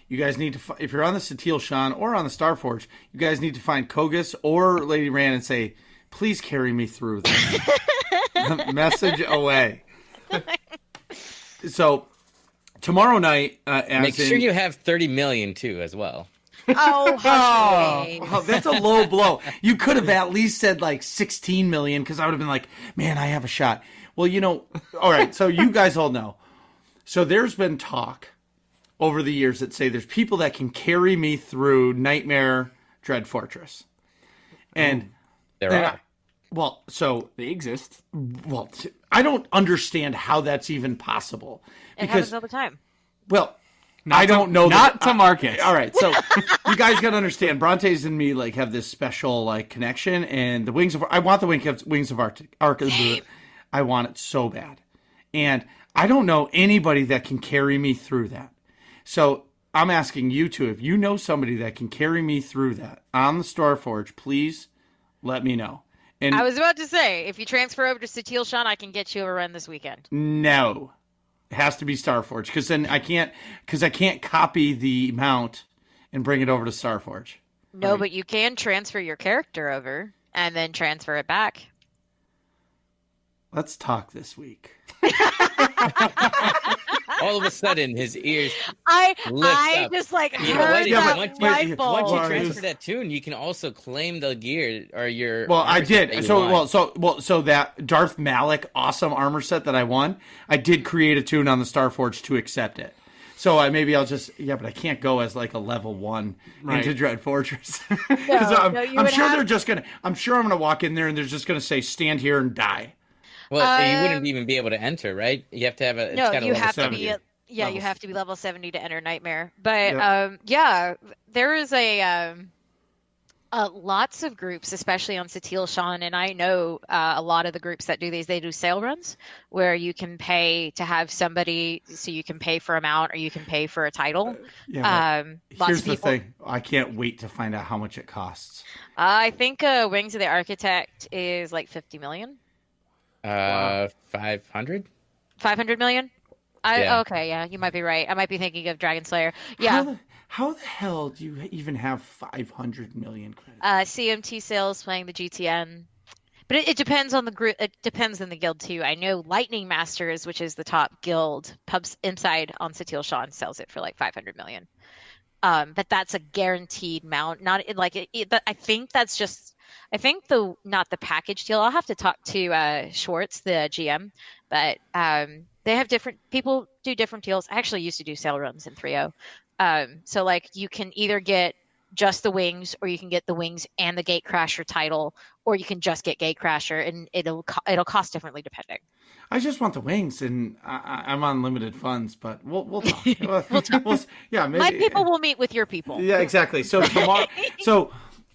Speaker 2: you guys need to, if you're on the Satil Shan or on the Starforge, you guys need to find KogASS or Lady Rann and say, please carry me through this. Message away. So tomorrow night,
Speaker 4: Make sure you have 30 million too, as well.
Speaker 2: that's a low blow. You could have at least said like 16 million, because I would have been like, man, I have a shot. Well, all right. So you guys all know. So there's been talk over the years that say there's people that can carry me through Nightmare Dread Fortress, and
Speaker 4: There are.
Speaker 3: They exist.
Speaker 2: Well, I don't understand how that's even possible.
Speaker 1: it happens all the time.
Speaker 2: Well, I don't know.
Speaker 3: Not to Marcus.
Speaker 2: All right, so you guys got to understand, Bronte's and me like have this special like connection, and the I want the Wings of Arctic. I want it so bad, and I don't know anybody that can carry me through that. So I'm asking you two, if you know somebody that can carry me through that on the Starforge, please let me know. And
Speaker 1: I was about to say, if you transfer over to Satil Shan, I can get you a run this weekend.
Speaker 2: no, it has to be Starforge, because then I can't copy the mount and bring it over to Starforge.
Speaker 1: No,
Speaker 2: Right.
Speaker 1: but you can transfer your character over and then transfer it back.
Speaker 2: Let's talk this week.
Speaker 4: All of a sudden, his ears
Speaker 1: I
Speaker 4: lift up.
Speaker 1: just like
Speaker 4: You know
Speaker 1: heard
Speaker 4: what?
Speaker 1: that
Speaker 2: Once
Speaker 1: light bulb.
Speaker 4: Once you
Speaker 2: Well,
Speaker 4: transfer that tune, you can also claim the gear or your.
Speaker 2: Well, I
Speaker 4: armor set that
Speaker 2: did.
Speaker 4: you want.
Speaker 2: So that Darth Malik awesome armor set that I won, I did create a tune on the Starforge to accept it. So I'll just but I can't go as like a level 1 into Dread Fortress. Because I'm sure I'm gonna walk in there and they're just gonna say stand here and die.
Speaker 4: Well, you wouldn't even be able to enter, right? You have to have a.
Speaker 1: No,
Speaker 4: It's got a
Speaker 1: you
Speaker 4: level
Speaker 1: have to
Speaker 4: 70.
Speaker 1: be. You
Speaker 2: Levels.
Speaker 1: have to be level 70 to enter Nightmare. But
Speaker 2: Yep.
Speaker 1: there is a Lots of groups, especially on Satil Sean, and I know a lot of the groups that do these, they do sale runs where you can pay to have somebody, so you can pay for a mount or you can pay for a title.
Speaker 2: Yeah, but
Speaker 1: Lots
Speaker 2: here's
Speaker 1: of
Speaker 2: the
Speaker 1: people.
Speaker 2: thing. I can't wait to find out how much it costs.
Speaker 1: I think Wings of the Architect is like 50 million,
Speaker 2: Wow.
Speaker 4: 500.
Speaker 1: 500 million.
Speaker 4: Yeah.
Speaker 1: Okay, yeah, you might be right. I might be thinking of Dragon Slayer.
Speaker 2: How
Speaker 1: Yeah,
Speaker 2: the hell do you even have 500 million credits?
Speaker 1: CMT sales playing the GTN. But it depends on the group. It depends on the guild too. I know Lightning Masters, which is the top guild, pubs inside on Satil Sean sells it for like 500 million. But that's a guaranteed mount. Not like I think that's just. I think not the package deal. I'll have to talk to Schwartz, the GM, but they have different people do different deals. I actually used to do sale runs in 3.0. So like you can either get just the wings, or you can get the wings and the Gatecrasher title, or you can just get Gatecrasher, and it'll cost differently depending.
Speaker 2: I just want the wings, and I'm on limited funds, but we'll talk.
Speaker 1: We'll talk.
Speaker 2: Yeah, maybe.
Speaker 1: My people will meet with your people.
Speaker 2: Yeah, exactly. So tomorrow,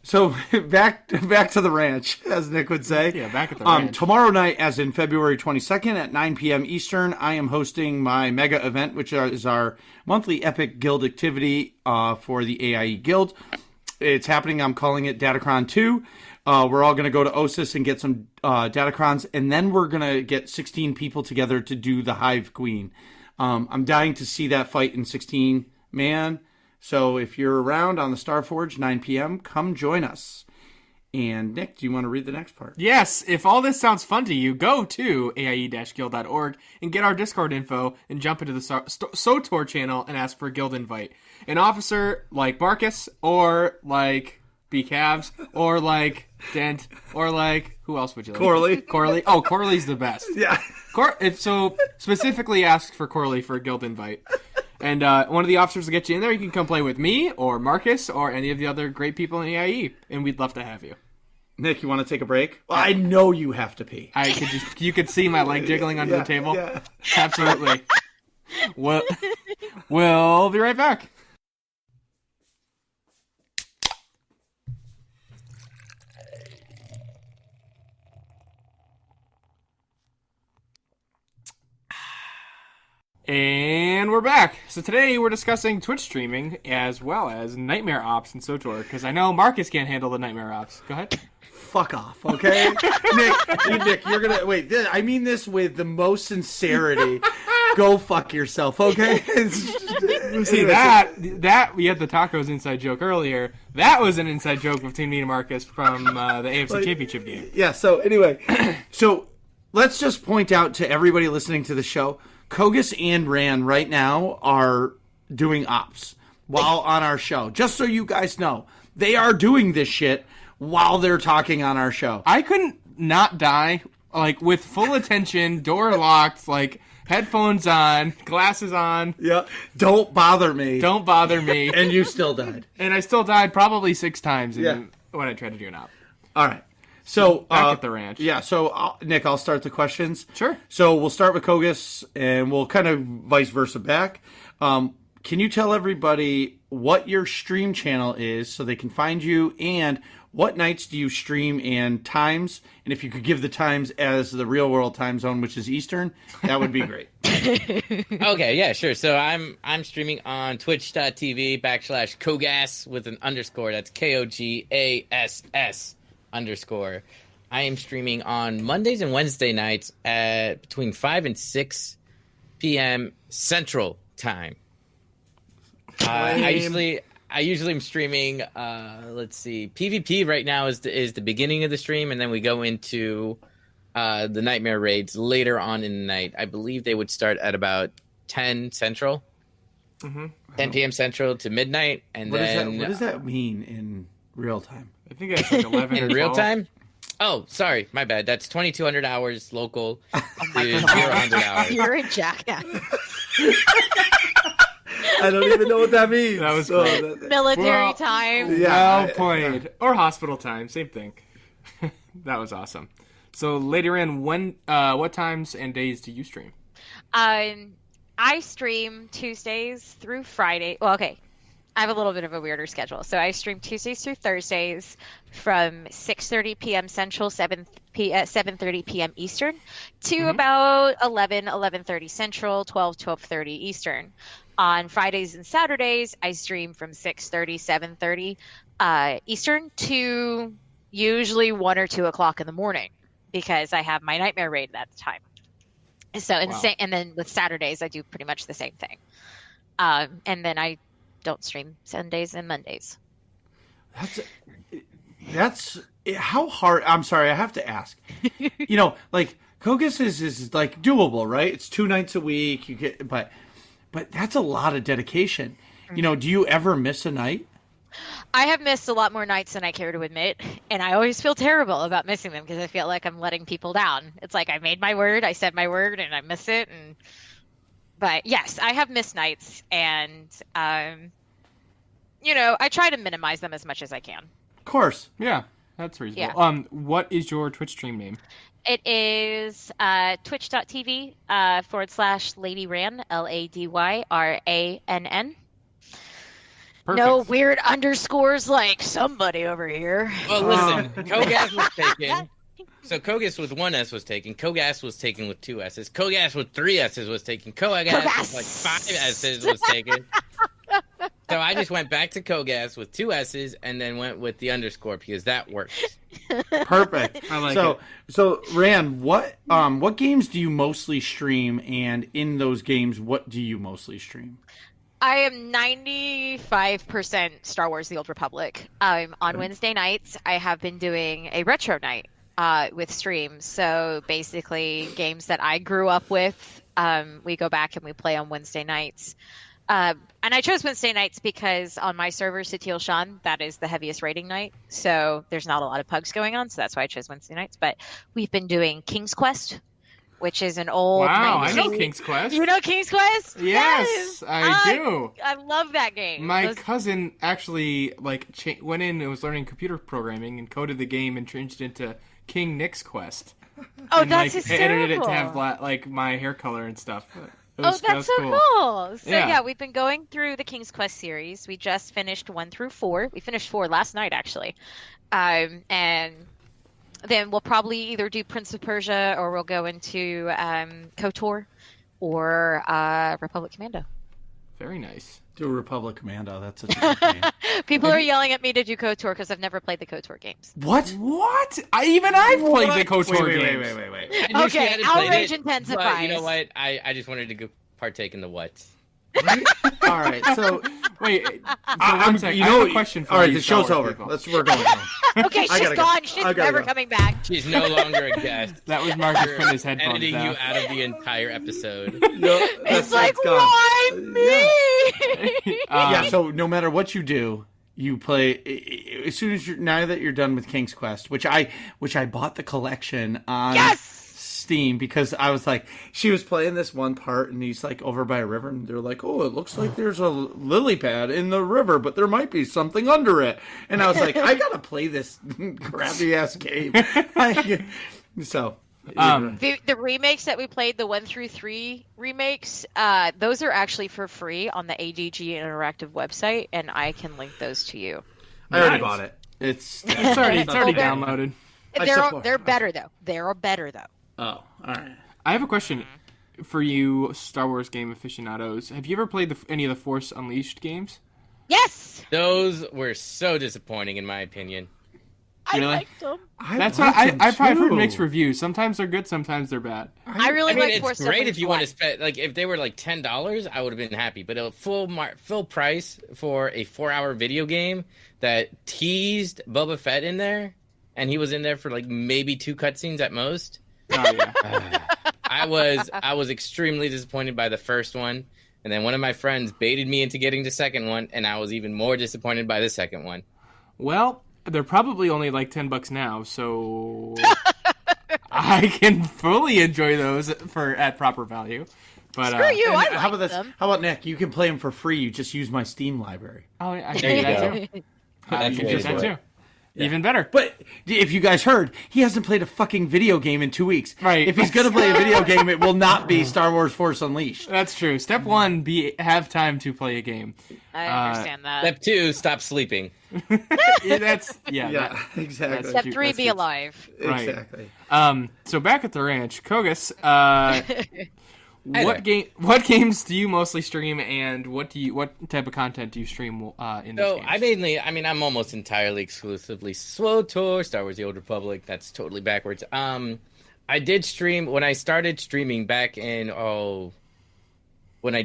Speaker 2: so back to the ranch, as Nick would say.
Speaker 3: Yeah, back at the ranch.
Speaker 2: Tomorrow night, as in February 22nd at 9 p.m. Eastern, I am hosting my mega event, which is our monthly Epic Guild activity for the AIE Guild. It's happening. I'm calling it Datacron 2. We're all going to go to OSIS and get some Datacrons, and then we're going to get 16 people together to do the Hive Queen. I'm dying to see that fight in 16 man. So if you're around on the Starforge, 9 p.m., come join us. And Nick, do you want to read the next part?
Speaker 3: Yes, if all this sounds fun to you, go to aie-guild.org and get our Discord info and jump into the SWTOR channel and ask for a guild invite. An officer like Marcus, or like B-Cavs, or like Dent, or like, who else would you like? Corley. Oh, Corley's the best.
Speaker 2: Yeah.
Speaker 3: So specifically ask for Corley for a guild invite. And one of the officers will get you in there. You can come play with me, or Marcus, or any of the other great people in AIE, and we'd love to have you.
Speaker 2: Nick, you want to take a break? Well, I know you have to pee.
Speaker 3: You could see my leg jiggling under the table.
Speaker 2: Yeah.
Speaker 3: Absolutely. We'll be right back. And we're back. So today we're discussing Twitch streaming as well as Nightmare Ops and SWTOR, because I know Marcus can't handle the Nightmare Ops. Go ahead.
Speaker 2: Fuck off, okay? Nick, you're gonna wait. I mean this with the most sincerity. Go fuck yourself, okay?
Speaker 3: See that we had the tacos inside joke earlier. That was an inside joke between me and Marcus from the AFC Championship game.
Speaker 2: Yeah. So anyway, so let's just point out to everybody listening to the show, KogASS and Rann right now are doing ops while on our show. Just so you guys know, they are doing this shit while they're talking on our show.
Speaker 3: I couldn't not die, like, with full attention, door locked, like, headphones on, glasses on.
Speaker 2: Yeah. Don't bother me.
Speaker 3: Don't bother me.
Speaker 2: And you still died.
Speaker 3: And I still died probably 6 times when I tried to do an op.
Speaker 2: All right. So
Speaker 3: back at the ranch.
Speaker 2: Yeah. So Nick, I'll start the questions.
Speaker 3: Sure.
Speaker 2: So we'll start with KogASS, and we'll kind of vice versa back. Can you tell everybody what your stream channel is so they can find you, and what nights do you stream and times? And if you could give the times as the real world time zone, which is Eastern, that would be great.
Speaker 4: Okay, yeah, sure. So I'm streaming on twitch.tv/KogASS with an underscore. That's KOGASS _. I am streaming on Mondays and Wednesday nights at between 5 and 6 p.m. Central Time. I usually am streaming. Let's see, PvP right now is the beginning of the stream, and then we go into the Nightmare raids later on in the night. I believe they would start at about 10 Central, 10 p.m. Central to midnight, and
Speaker 2: what
Speaker 4: then
Speaker 2: does that mean in real time?
Speaker 3: I think that's like 11
Speaker 4: in
Speaker 3: or 12.
Speaker 4: real time. Oh, sorry, my bad. That's 2,200 hours local to 0 hours.
Speaker 1: You're a jackass.
Speaker 2: I don't even know what that means.
Speaker 3: That was
Speaker 1: Military time.
Speaker 2: Yeah.
Speaker 3: Well played. Or hospital time, same thing. That was awesome. So later in, what times and days do you stream?
Speaker 1: I stream Tuesdays through Friday. Well, okay. I have a little bit of a weirder schedule. So I stream Tuesdays through Thursdays from 6:30 p.m. Central, 7:30 p.m. Eastern to about 11:30 Central, 12:30 Eastern. On Fridays and Saturdays, I stream from 6:30, 7:30 Eastern to usually 1 or 2 o'clock in the morning because I have my Nightmare raid at the time. So, and then with Saturdays, I do pretty much the same thing. And then I don't stream Sundays and Mondays.
Speaker 2: That's how hard. I'm sorry, I have to ask. Like KogASS is like doable, right? It's 2 nights a week. You get, but that's a lot of dedication. Do you ever miss a night?
Speaker 1: I have missed a lot more nights than I care to admit, and I always feel terrible about missing them because I feel like I'm letting people down. It's like I made my word, I said my word, and I miss it. But yes, I have missed nights, and I try to minimize them as much as I can.
Speaker 2: Of course,
Speaker 3: yeah, that's reasonable.
Speaker 1: Yeah.
Speaker 3: What is your Twitch stream name?
Speaker 1: It is twitch.tv /Lady Rann, LADYRANN.
Speaker 3: Perfect.
Speaker 1: No weird underscores like somebody over here.
Speaker 4: Well, listen, KogASS was taken. So KogASS with 1 S was taken. KogASS was taken with 2 S's. KogASS with 3 S's was taken. KogASS with like 5 S's was taken. So I just went back to KogASS with 2 S's and then went with the underscore because that works.
Speaker 2: Perfect.
Speaker 3: I like it.
Speaker 2: So Rann, what games do you mostly stream, and in those games, what do you mostly stream?
Speaker 1: I am 95% Star Wars: The Old Republic. On Wednesday nights, I have been doing a retro night with streams. So basically, games that I grew up with, we go back and we play on Wednesday nights. And I chose Wednesday nights because on my server, Satil Shan, that is the heaviest rating night. So there's not a lot of pugs going on. So that's why I chose Wednesday nights. But we've been doing King's Quest, which is an old.
Speaker 3: Wow, I know King's Quest.
Speaker 1: You know King's Quest?
Speaker 3: Yes, I do.
Speaker 1: I love that game.
Speaker 3: My cousin actually went in and was learning computer programming and coded the game and changed it into King Nick's Quest.
Speaker 1: Oh,
Speaker 3: and,
Speaker 1: that's hysterical.
Speaker 3: Edited it to have my hair color and stuff.
Speaker 1: That's so cool. So
Speaker 3: yeah,
Speaker 1: we've been going through the King's Quest series. We just finished 1 through 4. We finished 4 last night, actually. And then we'll probably either do Prince of Persia or we'll go into KOTOR or Republic Commando.
Speaker 3: Very nice.
Speaker 2: Do Republic Commando. That's such a good game.
Speaker 1: People are yelling at me to do KOTOR because I've never played the KOTOR games.
Speaker 2: What?
Speaker 3: I've played the KOTOR games.
Speaker 2: Wait.
Speaker 1: Okay, outrage intensifies.
Speaker 4: But you know what? I just wanted to go partake in the what.
Speaker 2: All right, so
Speaker 3: wait. One second. I have a question for you.
Speaker 2: All right, the show's over. We're going home.
Speaker 1: Okay, she's gone. She's never coming back.
Speaker 4: She's no longer a guest.
Speaker 3: That was Marcus putting his headphones
Speaker 4: editing
Speaker 3: down.
Speaker 4: you out of the entire episode.
Speaker 2: No,
Speaker 1: it's like, why me?
Speaker 2: Yeah, so no matter what you do, you play as soon as now that you're done with King's Quest, which I bought the collection on Steam because I was like, she was playing this one part and he's like over by a river and they're like, oh, it looks like there's a lily pad in the river, but there might be something under it. And I was like, I gotta play this crappy ass game. So.
Speaker 1: The remakes that we played, the 1 through 3 remakes, those are actually for free on the ADG Interactive website, and I can link those to you.
Speaker 2: I already bought it. It's
Speaker 3: already downloaded.
Speaker 1: They're better though. They're better though.
Speaker 2: Oh, all right.
Speaker 3: I have a question for you, Star Wars game aficionados. Have you ever played any of the Force Unleashed games?
Speaker 1: Yes.
Speaker 4: Those were so disappointing, in my opinion.
Speaker 3: Really?
Speaker 1: I liked them.
Speaker 3: That's what I've heard mixed reviews. Sometimes they're good, sometimes they're bad.
Speaker 1: I really like
Speaker 4: it's
Speaker 1: Force
Speaker 4: great if you want to
Speaker 1: spend
Speaker 4: spend if they were like $10, I would have been happy. But a full price for a 4-hour video game that teased Boba Fett in there, and he was in there for like maybe 2 cutscenes at most.
Speaker 3: Oh yeah.
Speaker 4: I was extremely disappointed by the first one, and then one of my friends baited me into getting the second one, and I was even more disappointed by the second one.
Speaker 3: Well, they're probably only like $10 now, so I can fully enjoy those at proper value. But
Speaker 1: Screw you! I like
Speaker 2: how about this?
Speaker 1: them.
Speaker 2: How about Nick? You can play them for free. You just use my Steam library.
Speaker 3: Oh, I
Speaker 4: There you
Speaker 3: can do
Speaker 4: go.
Speaker 3: that too.
Speaker 4: That's
Speaker 3: You
Speaker 4: the way
Speaker 3: can do
Speaker 4: to
Speaker 3: that
Speaker 4: do
Speaker 3: too.
Speaker 4: it.
Speaker 3: Even better.
Speaker 2: But if you guys heard, he hasn't played a fucking video game in 2 weeks.
Speaker 3: Right.
Speaker 2: If he's going to play a video game, it will not be Star Wars Force Unleashed.
Speaker 3: That's true. Step 1, have time to play a game.
Speaker 1: I understand that.
Speaker 4: Step 2, stop sleeping.
Speaker 2: Yeah, exactly.
Speaker 1: Step 3, be alive.
Speaker 3: Right.
Speaker 2: Exactly.
Speaker 3: So back at the ranch, KogASS, what games do you mostly stream, and what type of content do you stream in these games?
Speaker 4: I'm almost entirely exclusively SWTOR, Star Wars: The Old Republic. That's totally backwards. I did stream when I started streaming back in when I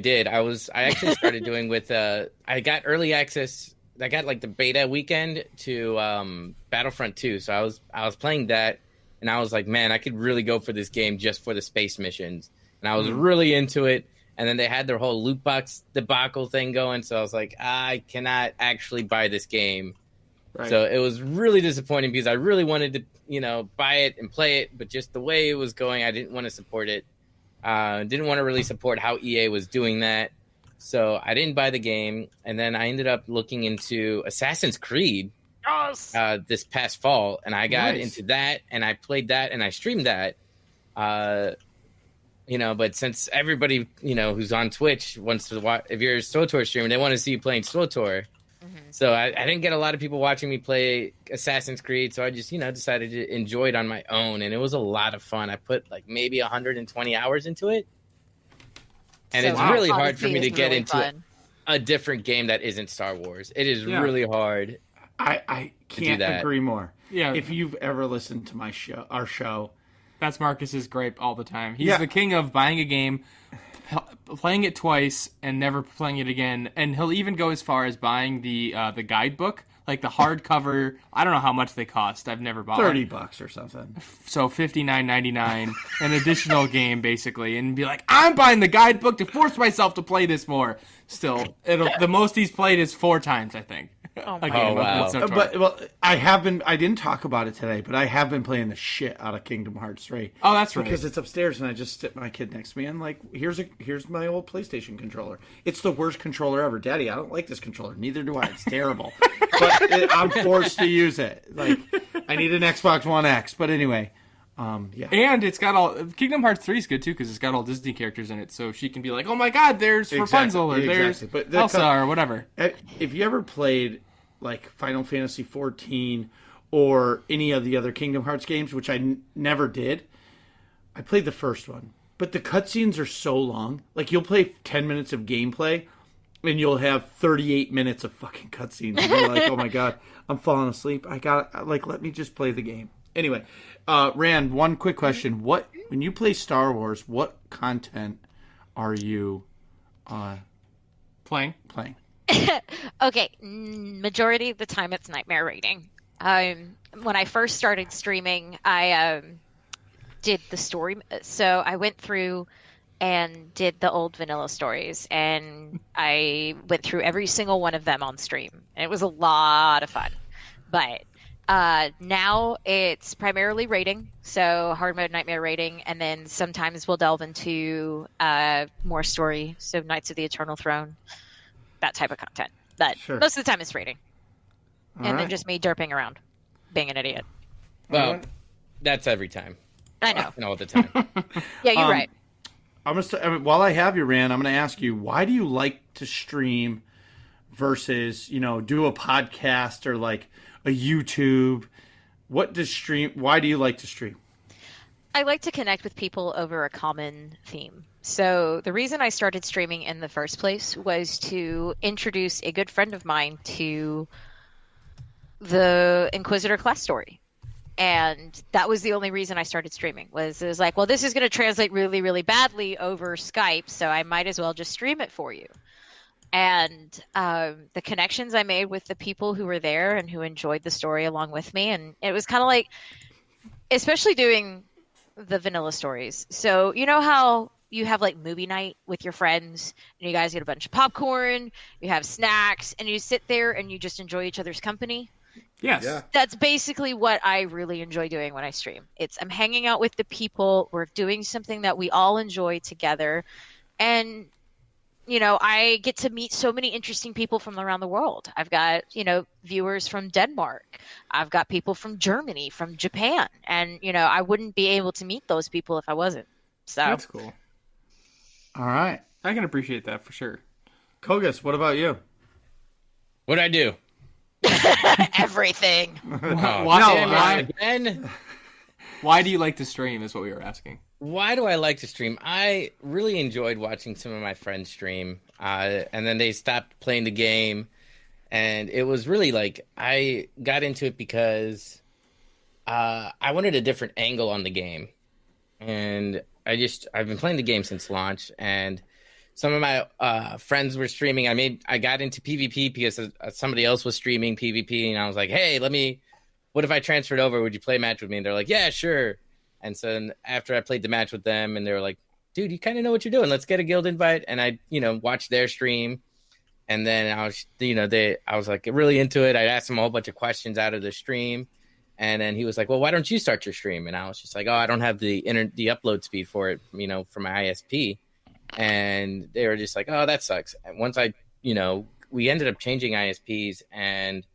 Speaker 4: actually started doing with I got early access. I got like the beta weekend to Battlefront 2, so I was playing that, and I was like, man, I could really go for this game just for the space missions. And I was really into it. And then they had their whole loot box debacle thing going. So I was like, I cannot actually buy this game. Right. So it was really disappointing because I really wanted to, buy it and play it. But just the way it was going, I didn't want to support it. Didn't want to really support how EA was doing that. So I didn't buy the game. And then I ended up looking into Assassin's Creed this past fall. And I got into that. And I played that. And I streamed that. But since everybody, who's on Twitch wants to watch, if you're a SWTOR streamer, they want to see you playing SWTOR. Mm-hmm. So I didn't get a lot of people watching me play Assassin's Creed, so I just, decided to enjoy it on my own, and it was a lot of fun. I put maybe 120 hours into it, and it's really hard for me to get into a different game that isn't Star Wars. It is really hard.
Speaker 2: I can't agree more.
Speaker 3: Yeah.
Speaker 2: If you've ever listened to our show.
Speaker 3: That's Marcus's gripe all the time. He's the king of buying a game, playing it twice, and never playing it again. And he'll even go as far as buying the guidebook, like the hardcover. I don't know how much they cost. I've never bought
Speaker 2: $30 or something.
Speaker 3: So $59.99, an additional game basically, and be like, I'm buying the guidebook to force myself to play this more. Still, the most he's played is 4 times, I think.
Speaker 1: Oh,
Speaker 4: wow.
Speaker 2: But I didn't talk about it today, but I have been playing the shit out of Kingdom Hearts 3.
Speaker 3: Oh, that's right.
Speaker 2: Because it's upstairs, and I just sit my kid next to me, and here's my old PlayStation controller. It's the worst controller ever. Daddy, I don't like this controller. Neither do I. It's terrible. But I'm forced to use it. I need an Xbox One X. But anyway, yeah.
Speaker 3: And it's got all Kingdom Hearts 3 is good too because it's got all Disney characters in it, so she can be like, "Oh my God, there's Rapunzel or there's Elsa or whatever."
Speaker 2: If you ever played Final Fantasy 14 or any of the other Kingdom Hearts games, which I never did, I played the first one, but the cutscenes are so long. You'll play 10 minutes of gameplay, and you'll have 38 minutes of fucking cutscenes. And you're like, "Oh my God, I'm falling asleep. Let me just play the game." Anyway, Rann, one quick question. When you play Star Wars, what content are you
Speaker 3: playing?
Speaker 1: Okay, majority of the time it's nightmare raiding. When I first started streaming, I did the story. So I went through and did the old vanilla stories, and I went through every single one of them on stream. And it was a lot of fun. But now it's primarily raiding, so hard mode nightmare raiding, and then sometimes we'll delve into more story, so Knights of the Eternal Throne, that type of content. But most of the time it's raiding. And then just me derping around, being an idiot.
Speaker 4: Well, that's every time.
Speaker 1: I know.
Speaker 4: And all the time.
Speaker 1: Yeah, you're right.
Speaker 2: While I have you, Rann, I'm going to ask you, why do you like to stream versus, do a podcast or a YouTube? Why do you like to stream?
Speaker 1: I like to connect with people over a common theme. So the reason I started streaming in the first place was to introduce a good friend of mine to the Inquisitor class story. And that was the only reason I started streaming. It was like, well, this is going to translate really, really badly over Skype, so I might as well just stream it for you. And the connections I made with the people who were there and who enjoyed the story along with me. And it was kind of like, especially doing the vanilla stories. So you know how you have movie night with your friends and you guys get a bunch of popcorn, you have snacks, and you sit there and you just enjoy each other's company?
Speaker 3: Yes.
Speaker 2: Yeah.
Speaker 1: That's basically what I really enjoy doing when I stream. I'm hanging out with the people, we're doing something that we all enjoy together, and I get to meet so many interesting people from around the world. I've got, viewers from Denmark. I've got people from Germany, from Japan. And, I wouldn't be able to meet those people if I wasn't. So,
Speaker 3: That's cool.
Speaker 2: All right.
Speaker 3: I can appreciate that for sure.
Speaker 2: KogASS, what about you?
Speaker 4: What'd I do?
Speaker 1: everything.
Speaker 3: Why do you like to stream is what we were asking.
Speaker 4: Why do I like to stream? I really enjoyed watching some of my friends stream, and then they stopped playing the game, and it was really like I got into it because I wanted a different angle on the game, and I've been playing the game since launch, and some of my friends were streaming. I got into PvP because somebody else was streaming PvP, and I was like, hey, what if I transferred over? Would you play a match with me? And they're like, yeah, sure. And so after I played the match with them, and they were like, dude, you kind of know what you're doing. Let's get a guild invite. And I, watched their stream. And then I was, I was like really into it. I asked him a whole bunch of questions out of the stream. And then he was like, well, why don't you start your stream? And I was just like, oh, I don't have the upload speed for it, for my ISP. And they were just like, oh, that sucks. And once we ended up changing ISPs, and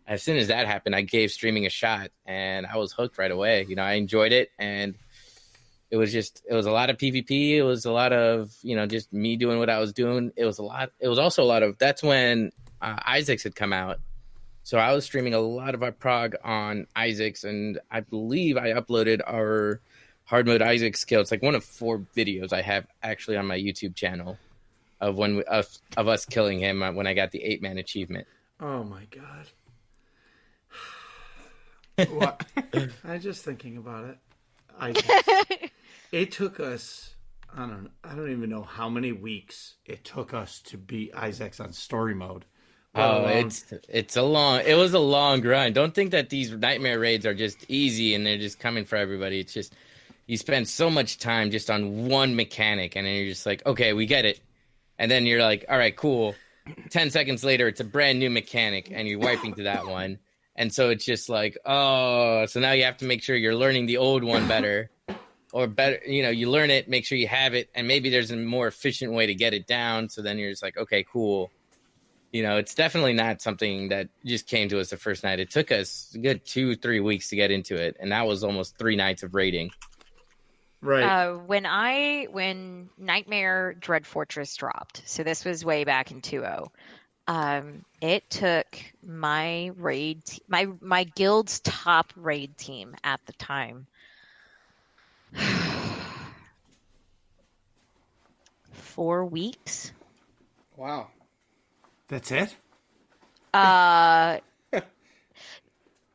Speaker 4: as soon as that happened, I gave streaming a shot, and I was hooked right away. I enjoyed it, and it was a lot of PvP. It was a lot of, just me doing what I was doing. It was also a lot of, that's when Isaacs had come out. So I was streaming a lot of our prog on Isaacs, and I believe I uploaded our hard mode Isaacs skill. It's like one of 4 videos I have actually on my YouTube channel of us killing him when I got the 8-man achievement.
Speaker 2: Oh my God. What? I'm just thinking about it. It took us, I don't even know how many weeks it took us to beat Isaacs on story mode.
Speaker 4: It was a long grind. Don't think that these nightmare raids are just easy and they're just coming for everybody. It's just, you spend so much time just on one mechanic, and then you're just like, okay, we get it. And then you're like, all right, cool. 10 seconds later, it's a brand new mechanic, and you're wiping to that one. And so it's just like, oh, so now you have to make sure you're learning the old one better. Or better, you learn it, make sure you have it, and maybe there's a more efficient way to get it down. So then you're just like, okay, cool. It's definitely not something that just came to us the first night. It took us a good 2-3 weeks to get into it, and that was almost 3 nights of raiding.
Speaker 2: Right.
Speaker 1: When Nightmare Dread Fortress dropped, so this was way back in 2.0. It took my my guild's top raid team at the time 4 weeks.
Speaker 2: Wow. That's it?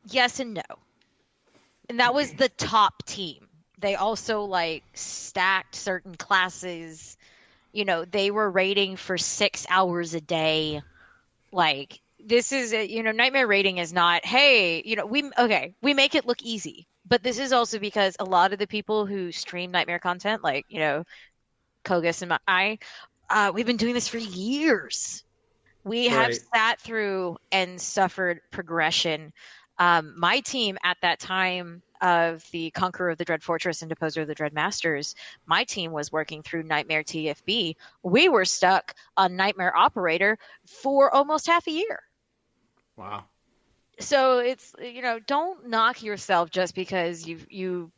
Speaker 1: Yes and no. And that was the top team. They also stacked certain classes. They were raiding for 6 hours a day. This is nightmare raiding is not, hey, we make it look easy. But this is also because a lot of the people who stream nightmare content, KogASS and we've been doing this for years. We have sat through and suffered progression. My team at that time of the Conqueror of the Dread Fortress and Deposer of the Dread Masters, my team was working through Nightmare TFB. We were stuck on Nightmare Operator for almost half a year.
Speaker 2: Wow.
Speaker 1: So it's, don't knock yourself just because you're,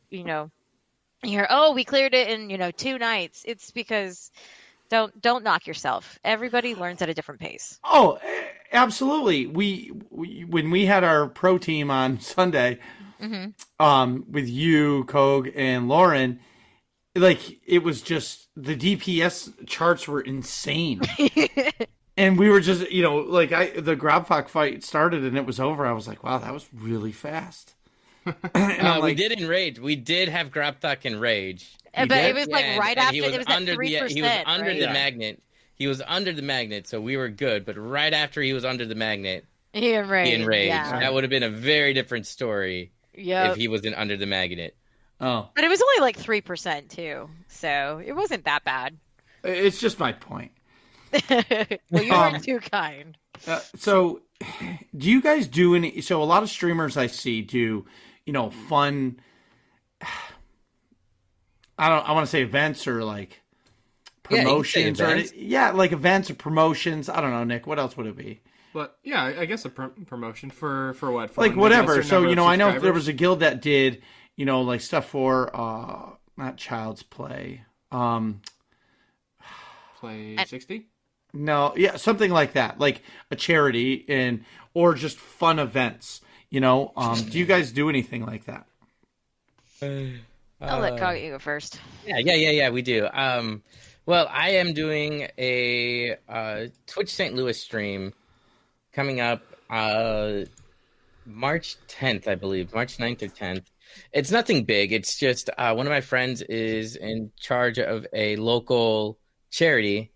Speaker 1: oh, we cleared it in, 2 nights. It's because don't knock yourself. Everybody learns at a different pace.
Speaker 2: Oh, absolutely. We when we had our pro team on Sunday, with you, Kog, and Lauren, it was just the DPS charts were insane. And we were just, the Grobfok fight started and it was over. I was like, wow, that was really fast.
Speaker 4: We did in Rage. We did have Grobthok in Rage.
Speaker 1: But it was right after, it was at 3%.
Speaker 4: He was under the magnet. He was under the magnet, so we were good. But right after he was under the magnet,
Speaker 1: he enraged.
Speaker 4: Yeah. That would have been a very different story if he wasn't under the magnet.
Speaker 2: Oh.
Speaker 1: But it was only 3% too, so it wasn't that bad.
Speaker 2: It's just my point.
Speaker 1: Well, you weren't too kind.
Speaker 2: So, do you guys do any? So, a lot of streamers I see do, fun. I want to say events or promotions or
Speaker 4: events.
Speaker 2: like events or promotions. I don't know, Nick. What else would it be?
Speaker 3: But yeah, I guess a promotion for what? For
Speaker 2: Like whatever. So I know there
Speaker 3: subscribers?
Speaker 2: was a guild that did like stuff for not Child's Play.
Speaker 3: Play 60.
Speaker 2: No, yeah, something like that, like a charity or just fun events. Do you guys do anything like that?
Speaker 1: I'll let Kog you go first.
Speaker 4: Yeah, we do. Well, I am doing a Twitch St. Louis stream coming up March 10th, I believe, March 9th or 10th. It's nothing big. It's just one of my friends is in charge of a local charity,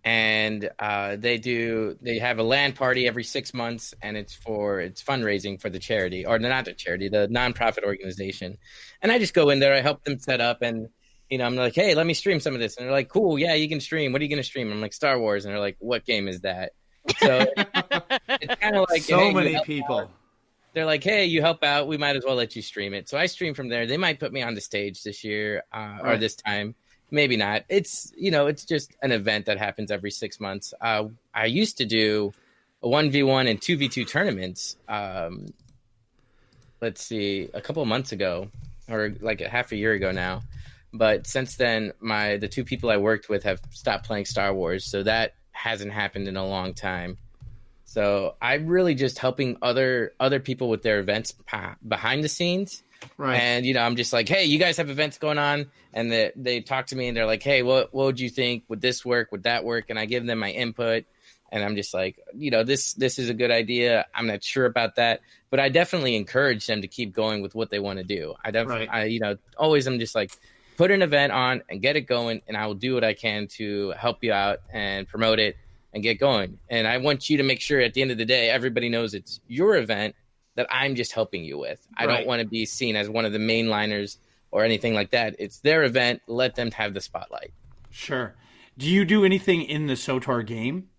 Speaker 4: and they have a LAN party every 6 months, and it's fundraising for the charity, or not the charity, the nonprofit organization. And I just go in there, I help them set up, and I'm like, hey, let me stream some of this, and they're like, cool, yeah, you can stream. What are you going to stream? I'm like, Star Wars, and they're like, what game is that? So it's kind of like
Speaker 2: so many people.
Speaker 4: Out. They're like, hey, you help out, we might as well let you stream it. So I stream from there. They might put me on the stage this year or this time. Maybe not. It's it's just an event that happens every 6 months. I used to do a 1v1 and 2v2 tournaments. Let's see, a couple of months ago, or like a half a year ago now. But since then, the two people I worked with have stopped playing Star Wars, so that hasn't happened in a long time. So I'm really just helping other people with their events behind the scenes. Right. And, I'm just like, hey, you guys have events going on. And they talk to me and they're like, hey, what would you think? Would this work? Would that work? And I give them my input. And I'm just like, this is a good idea. I'm not sure about that. But I definitely encourage them to keep going with what they want to do. Always I'm just like, put an event on and get it going. And I will do what I can to help you out and promote it and get going. And I want you to make sure at the end of the day, everybody knows it's your event that I'm just helping you with. I don't want to be seen as one of the mainliners or anything like that. It's their event. Let them have the spotlight.
Speaker 2: Sure. Do you do anything in the SWTOR game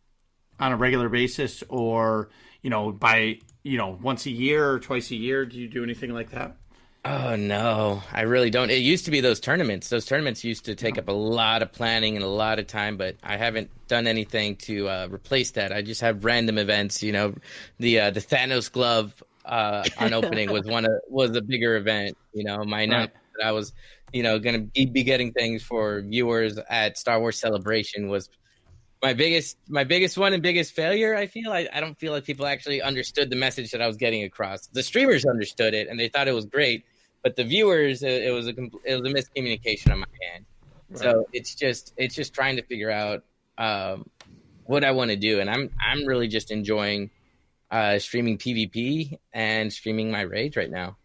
Speaker 2: on a regular basis, or, by, once a year or twice a year? Do you do anything like that?
Speaker 4: Oh, no, I really don't. It used to be those tournaments. Those tournaments used to take up a lot of planning and a lot of time, but I haven't done anything to replace that. I just have random events. The Thanos glove on opening was a bigger event. My announcement that I was, going to be getting things for viewers at Star Wars Celebration was my biggest one and biggest failure. I feel I don't feel like people actually understood the message that I was getting across. The streamers understood it and they thought it was great, but the viewers, it was a miscommunication on my end. Right. So it's just trying to figure out what I want to do, and I'm really just enjoying streaming PvP and streaming my raids right now.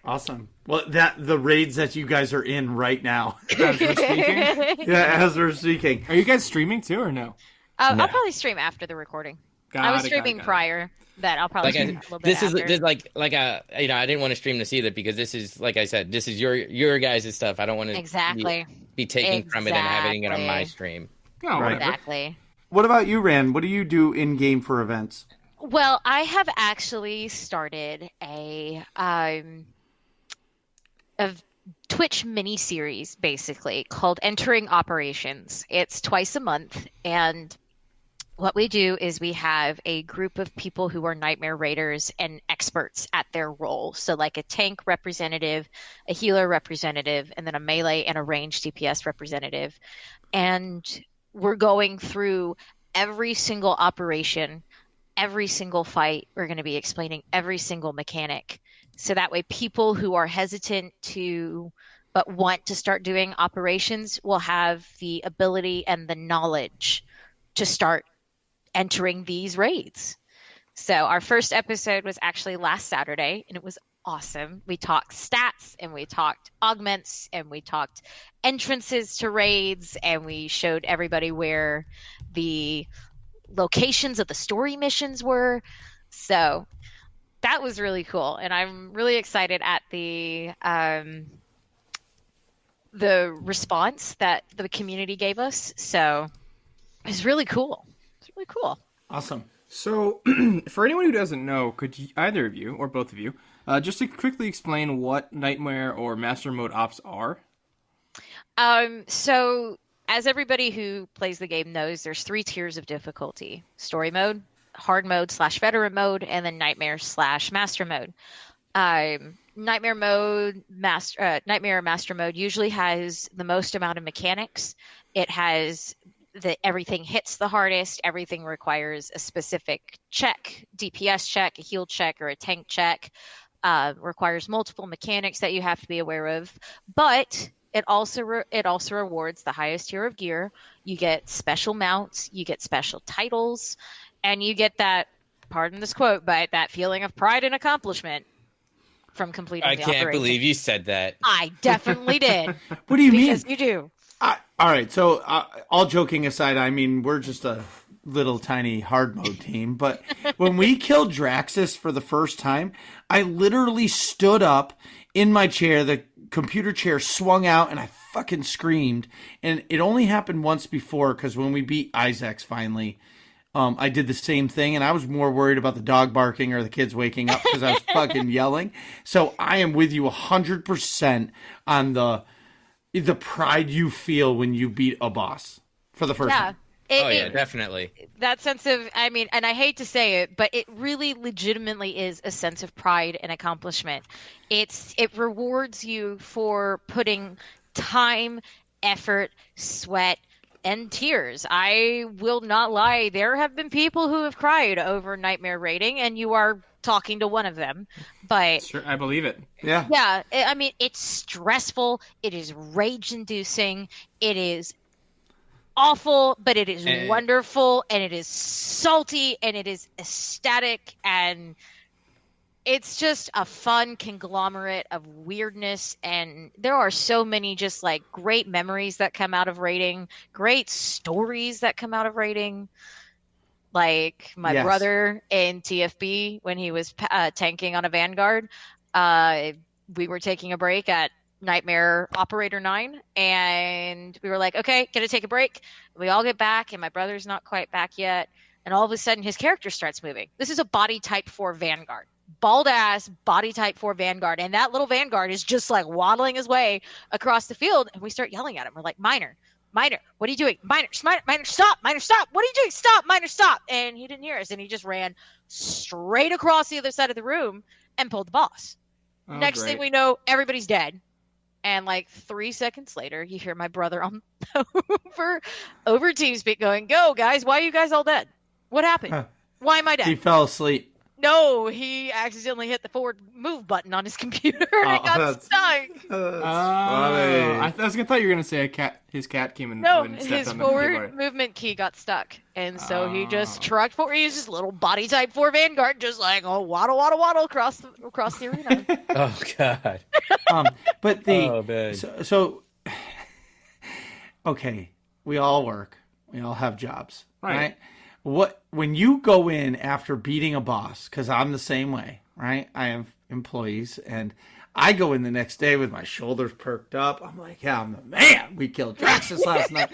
Speaker 2: Awesome. Well, the raids that you guys are in right now.
Speaker 3: As we're speaking?
Speaker 2: Yeah, as we're speaking.
Speaker 3: Are you guys streaming too, or no?
Speaker 1: No. I'll probably stream after the recording. I was streaming prior. That I'll probably stream a little bit after.
Speaker 4: This I didn't want to stream this either because this is, like I said, this is your guys' stuff. I don't want to be taking from it and having it on my stream.
Speaker 3: Oh, right.
Speaker 1: Exactly.
Speaker 2: What about you, Rann? What do you do in game for events?
Speaker 1: Well, I have actually started a Twitch mini-series, basically, called Entering Operations. It's twice a month, and what we do is we have a group of people who are Nightmare Raiders and experts at their role. So like a tank representative, a healer representative, and then a melee and a ranged DPS representative. And we're going through every single operation, every single fight. We're going to be explaining every single mechanic. So that way people who are hesitant to but want to start doing operations will have the ability and the knowledge to start entering these raids. So our first episode was actually last Saturday, and it was awesome. We talked stats, and we talked augments, and we talked entrances to raids, and we showed everybody where the locations of the story missions were. So that was really cool, and I'm really excited at the response that the community gave us. So it was really cool. It's really cool.
Speaker 2: Awesome.
Speaker 3: So, for anyone who doesn't know, could either of you, or both of you, just to quickly explain what Nightmare or Master Mode Ops are?
Speaker 1: So as everybody who plays the game knows, there's 3 tiers of difficulty: story mode, hard mode / veteran mode, and then nightmare / master mode. Nightmare master mode usually has the most amount of mechanics. It has everything hits the hardest. Everything requires a specific check, DPS check, a heal check, or a tank check. Requires multiple mechanics that you have to be aware of. But it also rewards the highest tier of gear. You get special mounts, you get special titles, and you get that, pardon this quote, but that feeling of pride and accomplishment from completing the operation.
Speaker 4: I can't believe you said that.
Speaker 1: I definitely did.
Speaker 2: What do you mean?
Speaker 1: Because you do.
Speaker 2: All right, so all joking aside, I mean, we're just a little tiny hard mode team, but when we killed Draxus for the first time, I literally stood up in my chair, the computer chair swung out, and I fucking screamed. And it only happened once before, because when we beat Isaacs finally, I did the same thing, and I was more worried about the dog barking or the kids waking up because I was fucking yelling. So I am with you 100% on the pride you feel when you beat a boss for the first time.
Speaker 4: Definitely.
Speaker 1: That sense of, I mean, and I hate to say it, but it really legitimately is a sense of pride and accomplishment. It rewards you for putting time, effort, sweat, and tears. I will not lie. There have been people who have cried over Nightmare raiding, and you are talking to one of them. But
Speaker 3: sure, I believe it.
Speaker 2: Yeah.
Speaker 1: Yeah. I mean, it's stressful. It is rage-inducing. It is awful, but it is wonderful, and it is salty, and it is ecstatic, and it's just a fun conglomerate of weirdness. And there are so many just like great memories that come out of raiding, great stories that come out of raiding. Like my brother in TFB, when he was tanking on a Vanguard, we were taking a break at Nightmare Operator 9, and we were like, okay, gonna take a break. We all get back, and my brother's not quite back yet, and all of a sudden his character starts moving. This is a body type 4 Vanguard, bald ass body type 4 Vanguard, and that little Vanguard is just like waddling his way across the field, and we start yelling at him. We're like, Miner, what are you doing? Miner, stop! Miner, stop! What are you doing? Stop! Miner, stop! And he didn't hear us, and he just ran straight across the other side of the room and pulled the boss. Next thing we know, everybody's dead. And like 3 seconds later, you hear my brother on over TeamSpeak going, "Go, guys! Why are you guys all dead? What happened? Why am I dead?"
Speaker 2: He fell asleep.
Speaker 1: No, he accidentally hit the forward move button on his computer and it got stuck.
Speaker 2: That's funny.
Speaker 3: I thought you were gonna say his cat came and
Speaker 1: No,
Speaker 3: stepped
Speaker 1: his
Speaker 3: on the
Speaker 1: forward
Speaker 3: keyboard.
Speaker 1: movement key got stuck, and so he just trucked forward. He's just little body type 4 Vanguard, just like waddle across the arena.
Speaker 4: Oh god.
Speaker 2: But the
Speaker 4: Oh, man.
Speaker 2: so okay, we all work, we all have jobs, right? When you go in after beating a boss, because I'm the same way, right? I have employees, and I go in the next day with my shoulders perked up. I'm like, yeah, I'm the man. We killed Draxus last night.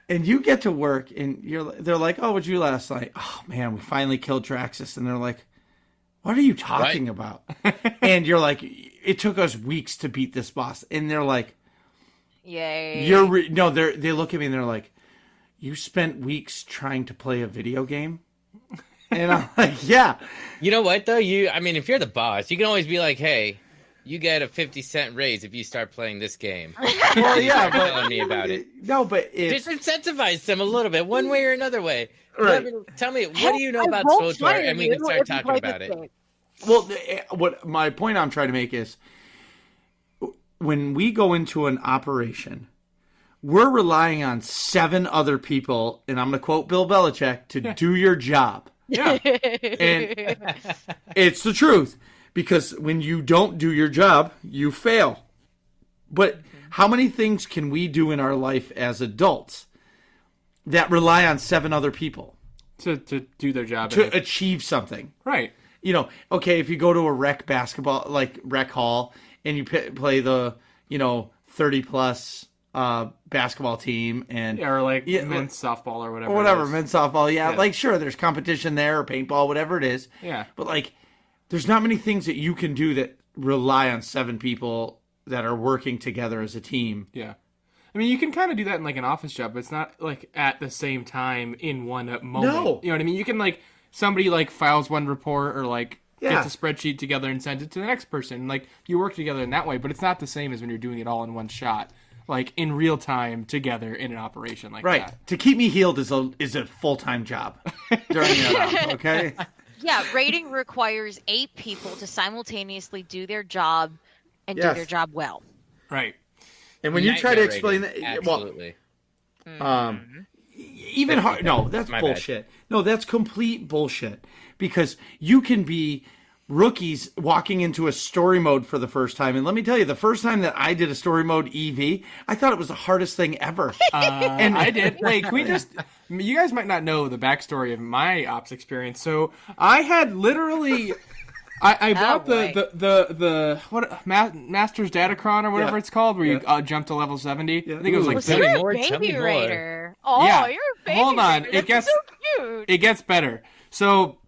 Speaker 2: And you get to work, and they're like, oh, what'd you do last night? Oh, man, we finally killed Draxus. And they're like, what are you talking about? And you're like, it took us weeks to beat this boss. And they're like,
Speaker 1: yay.
Speaker 2: They look at me, and they're like, you spent weeks trying to play a video game? And I'm like, yeah.
Speaker 4: You know what, though? If you're the boss, you can always be like, hey, you get a 50-cent raise if you start playing this game.
Speaker 2: Well, yeah, but
Speaker 4: telling me about it.
Speaker 2: No, but it's...
Speaker 4: Just incentivize them a little bit, one way or another way.
Speaker 2: Right.
Speaker 4: Tell me, what do you know about SWTOR? And we can start talking about it.
Speaker 2: Well, what my point I'm trying to make is, when we go into an operation, we're relying on 7 other people, and I'm going to quote Bill Belichick, to do your job.
Speaker 3: Yeah.
Speaker 2: And it's the truth, because when you don't do your job, you fail. But how many things can we do in our life as adults that rely on 7 other people
Speaker 3: to do their job,
Speaker 2: to achieve something?
Speaker 3: Right.
Speaker 2: Okay, if you go to a rec basketball, like rec hall, and you play the 30 plus basketball team, and
Speaker 3: or like men's softball or whatever.
Speaker 2: Men's softball. Yeah, like sure, there's competition there, or paintball, whatever it is.
Speaker 3: Yeah.
Speaker 2: But like, there's not many things that you can do that rely on 7 people that are working together as a team.
Speaker 3: Yeah. I mean, you can kind of do that in like an office job, but it's not like at the same time in one moment.
Speaker 2: No.
Speaker 3: You know what I mean? You can like somebody like files one report or like
Speaker 2: Yeah.
Speaker 3: gets a spreadsheet together and sends it to the next person. Like you work together in that way, but it's not the same as when you're doing it all in one shot, like in real time together in an operation like
Speaker 2: Right.
Speaker 3: that.
Speaker 2: To keep me healed is a full-time job during that op, okay?
Speaker 1: Yeah, raiding requires 8 people to simultaneously do their job and do
Speaker 2: Yes.
Speaker 1: their job well.
Speaker 3: Right.
Speaker 2: And when you try to
Speaker 4: Nightmare
Speaker 2: explain
Speaker 4: rating,
Speaker 2: that, well,
Speaker 4: absolutely.
Speaker 2: even hard. No, that's
Speaker 4: My bad.
Speaker 2: bullshit. No, that's complete bullshit. Because you can be rookies walking into a story mode for the first time, and let me tell you, the first time that I did a story mode EV, I thought it was the hardest thing ever.
Speaker 3: And I did. Wait, can we just? You guys might not know the backstory of my ops experience. So I had literally. I bought
Speaker 1: boy.
Speaker 3: the Master's Datacron or whatever
Speaker 2: Yeah.
Speaker 3: it's called, where you jump to level 70. I think it was
Speaker 2: Ooh.
Speaker 3: like
Speaker 1: Well, so
Speaker 4: Tell me
Speaker 1: you're
Speaker 4: more,
Speaker 1: a
Speaker 4: tell me
Speaker 1: baby
Speaker 4: more.
Speaker 1: raider. Oh,
Speaker 3: Yeah.
Speaker 1: you're a baby
Speaker 3: Hold on,
Speaker 1: raider.
Speaker 3: it gets-
Speaker 1: That's so cute.
Speaker 3: it gets better. So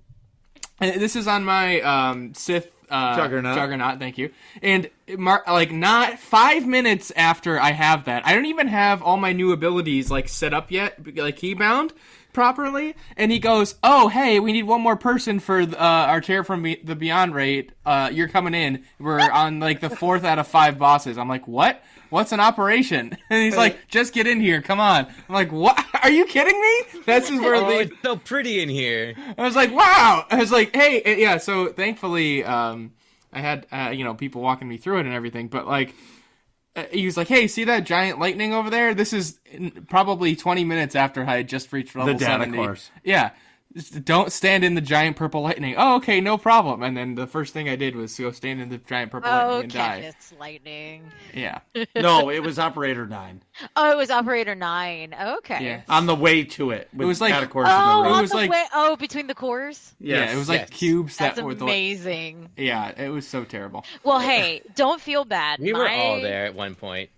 Speaker 3: this is on my Sith
Speaker 2: Juggernaut.
Speaker 3: Thank you. And like not 5 minutes after I have that, I don't even have all my new abilities like set up yet, like keybound properly. And he goes, "Oh, hey, we need one more person for our Terror from the Beyond raid. You're coming in. We're on like the 4th out of 5 bosses." I'm like, "What? What's an operation?" And he's like, "Just get in here. Come on." I'm like, "What? Are you kidding me?" This is where
Speaker 4: Oh,
Speaker 3: the
Speaker 4: it's so pretty in here.
Speaker 3: I was like, wow. I was like, hey, yeah. So thankfully, I had people walking me through it and everything. But like, he was like, hey, see that giant lightning over there? This is probably 20 minutes after I had just reached level
Speaker 2: The data
Speaker 3: 70.
Speaker 2: course.
Speaker 3: Yeah. Just don't stand in the giant purple lightning. Oh, okay, no problem. And then the first thing I did was go stand in the giant purple lightning
Speaker 1: Oh,
Speaker 3: and die.
Speaker 1: Candace Lightning.
Speaker 3: Yeah.
Speaker 2: No, it was Operator 9.
Speaker 1: Oh, it was Operator 9. Okay.
Speaker 3: Yeah.
Speaker 2: On the way to it. With
Speaker 3: was like-
Speaker 2: data course
Speaker 1: Oh,
Speaker 2: in the
Speaker 3: it
Speaker 1: on
Speaker 2: road.
Speaker 3: was
Speaker 1: the
Speaker 3: like-
Speaker 1: way. Oh, between the cores.
Speaker 2: Yes.
Speaker 3: Yeah, it was like
Speaker 4: Yes.
Speaker 3: cubes
Speaker 1: That's
Speaker 3: that were the
Speaker 1: amazing.
Speaker 3: Yeah, it was so terrible.
Speaker 1: Well, hey, don't feel bad.
Speaker 4: We were all there at one point.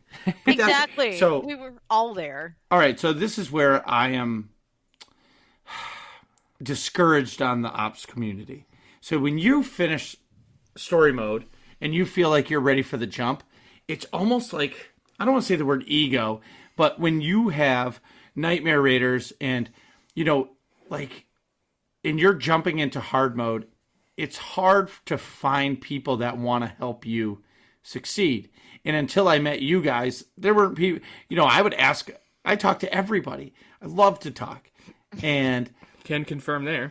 Speaker 1: Exactly.
Speaker 2: So-
Speaker 1: we were all there.
Speaker 2: All right, so this is where I am discouraged on the ops community. So when you finish story mode and you feel like you're ready for the jump, it's almost like, I don't want to say the word ego, but when you have Nightmare Raiders and, like, and you're jumping into hard mode, it's hard to find people that want to help you succeed. And until I met you guys, there weren't people, I talk to everybody. I love to talk. And
Speaker 3: Can confirm there.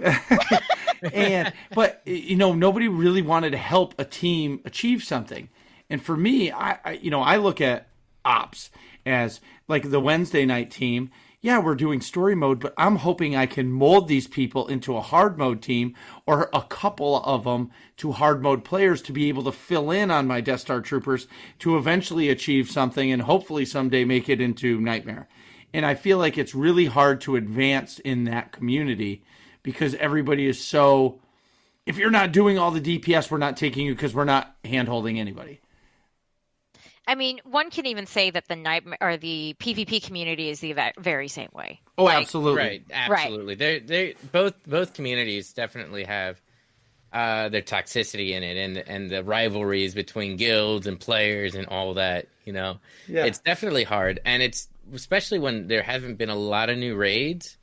Speaker 2: but nobody really wanted to help a team achieve something. And for me, I look at ops as like the Wednesday night team. Yeah, we're doing story mode, but I'm hoping I can mold these people into a hard mode team or a couple of them to hard mode players to be able to fill in on my Death Star troopers to eventually achieve something and hopefully someday make it into Nightmare. And I feel like it's really hard to advance in that community because everybody is so, if you're not doing all the DPS, we're not taking you because we're not hand-holding anybody.
Speaker 1: I mean, one can even say that the Nightmare or the PvP community is the very same way.
Speaker 2: Oh,
Speaker 1: Like,
Speaker 2: absolutely.
Speaker 4: Right, absolutely. They both communities definitely have their toxicity in it and the rivalries between guilds and players and all that,
Speaker 2: Yeah.
Speaker 4: It's definitely hard, and it's especially when there haven't been a lot of new raids.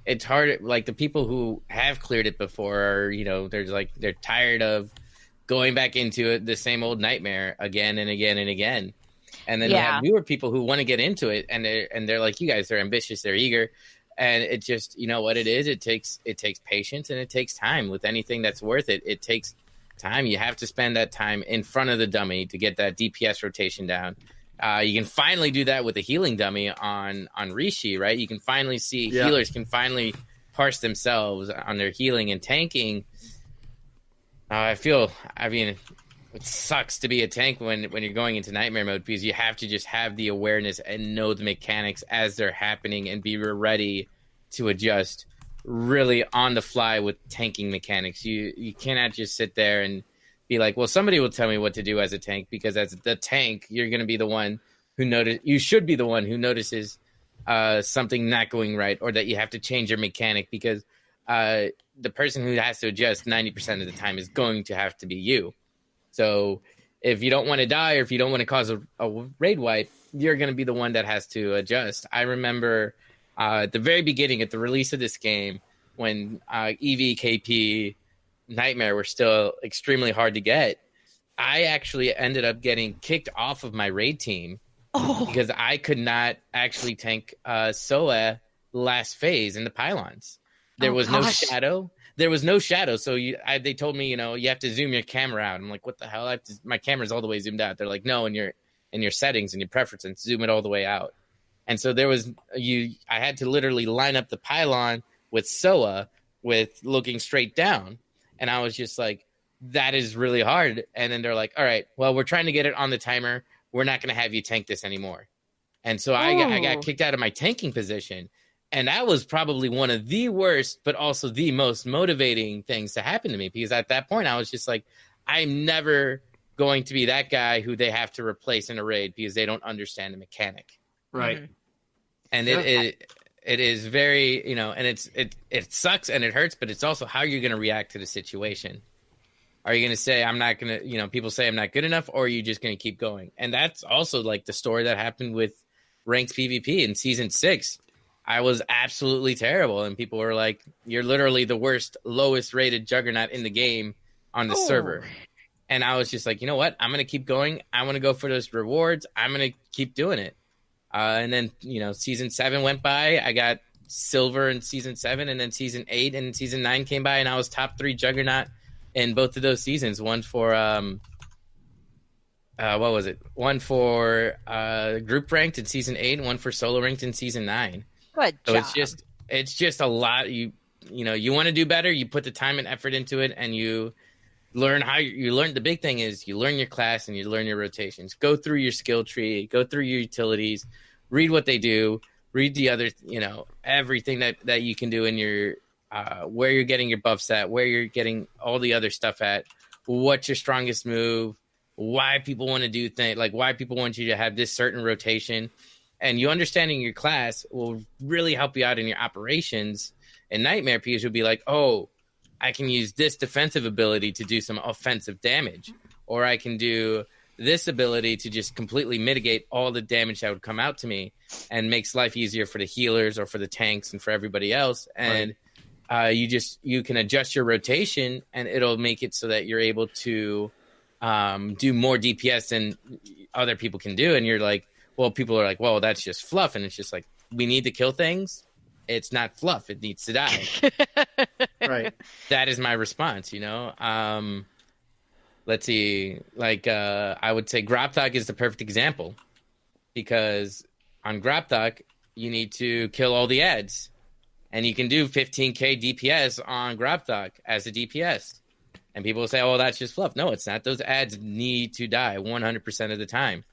Speaker 4: It's hard, like the people who have cleared it before are, they're tired of going back into it, the same old nightmare again and again and again. And then you have newer people who want to get into it, and they're like you guys, they're ambitious, they're eager, and it just, what it is, it takes patience and it takes time. With anything that's worth it, it takes time. You have to spend that time in front of the dummy to get that DPS rotation down. You can finally do that with a healing dummy on Rishi, right? You can finally see healers can finally parse themselves on their healing and tanking. It sucks to be a tank when you're going into nightmare mode because you have to just have the awareness and know the mechanics as they're happening and be ready to adjust really on the fly with tanking mechanics. You cannot just sit there and be like, well, somebody will tell me what to do as a tank, because as the tank, you're going to be the one you should be the one who notices something not going right, or that you have to change your mechanic, because the person who has to adjust 90% of the time is going to have to be you. So if you don't want to die, or if you don't want to cause a raid wipe, you're going to be the one that has to adjust. I remember at the very beginning, at the release of this game, when EV, KP, Nightmare were still extremely hard to get, I actually ended up getting kicked off of my raid team because I could not actually tank SOA last phase in the pylons. There was no shadow. There was no shadow. So they told me, you have to zoom your camera out. I'm like, what the hell? My camera's all the way zoomed out. They're like, no, in your settings and your preferences, zoom it all the way out. And so I had to literally line up the pylon with SOA with looking straight down. And I was just like, that is really hard. And then they're like, all right, well, we're trying to get it on the timer. We're not going to have you tank this anymore. And so I got kicked out of my tanking position. And that was probably one of the worst, but also the most motivating things to happen to me. Because at that point, I was just like, I'm never going to be that guy who they have to replace in a raid because they don't understand the mechanic.
Speaker 2: Right.
Speaker 1: Mm-hmm.
Speaker 4: And it is very, and it sucks and it hurts, but it's also how you're going to react to the situation. Are you going to say, I'm not going to, people say I'm not good enough, or are you just going to keep going? And that's also like the story that happened with ranked PvP in season 6. I was absolutely terrible. And people were like, you're literally the worst, lowest rated juggernaut in the game on the server. And I was just like, you know what? I'm going to keep going. I want to go for those rewards. I'm going to keep doing it. And then, season 7 went by. I got silver in season 7, and then season 8 and season 9 came by, and I was top 3 juggernaut in both of those seasons. One for what was it? One for group ranked in season 8, and one for solo ranked in season 9.
Speaker 1: Good
Speaker 4: so
Speaker 1: job.
Speaker 4: It's just a lot. You want to do better. You put the time and effort into it, and you learn the big thing is you learn your class and you learn your rotations. Go through your skill tree, go through your utilities, read what they do, read the other, everything that you can do in your where you're getting your buffs at, where you're getting all the other stuff at, what's your strongest move, why people want to do things, like why people want you to have this certain rotation. And you understanding your class will really help you out in your operations. And Nightmare, because you'll be like, oh, I can use this defensive ability to do some offensive damage, or I can do this ability to just completely mitigate all the damage that would come out to me, and makes life easier for the healers or for the tanks and for everybody else. And you can adjust your rotation, and it'll make it so that you're able to do more DPS than other people can do. And you're like, well, people are like, well, that's just fluff. And it's just like, we need to kill things. It's not fluff. It needs to die.
Speaker 2: Right.
Speaker 4: That is my response, Let's see. Like, I would say Grapthok is the perfect example, because on Grapthok, you need to kill all the ads. And you can do 15k DPS on Grapthok as a DPS. And people will say, oh, that's just fluff. No, it's not. Those ads need to die 100% of the time.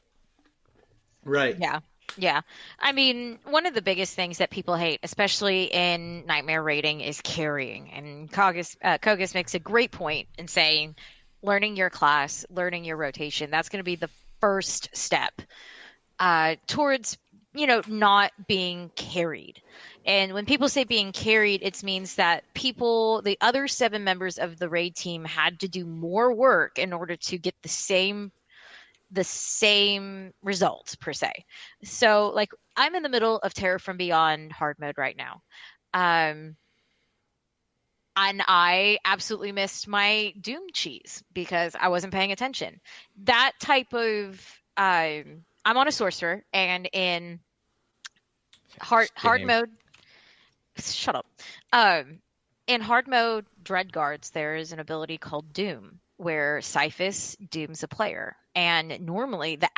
Speaker 2: Right.
Speaker 1: Yeah. I mean, one of the biggest things that people hate, especially in Nightmare raiding, is carrying. And KogASS makes a great point in saying learning your class, learning your rotation, that's going to be the first step towards, not being carried. And when people say being carried, it means that the other 7 members of the raid team had to do more work in order to get the same results per se. So like I'm in the middle of Terror from Beyond hard mode right now. And I absolutely missed my Doom cheese because I wasn't paying attention. That type of I'm on a sorcerer, and in hard mode, shut up. In hard mode Dread Guards, there is an ability called Doom, where Cyphus dooms a player. And normally the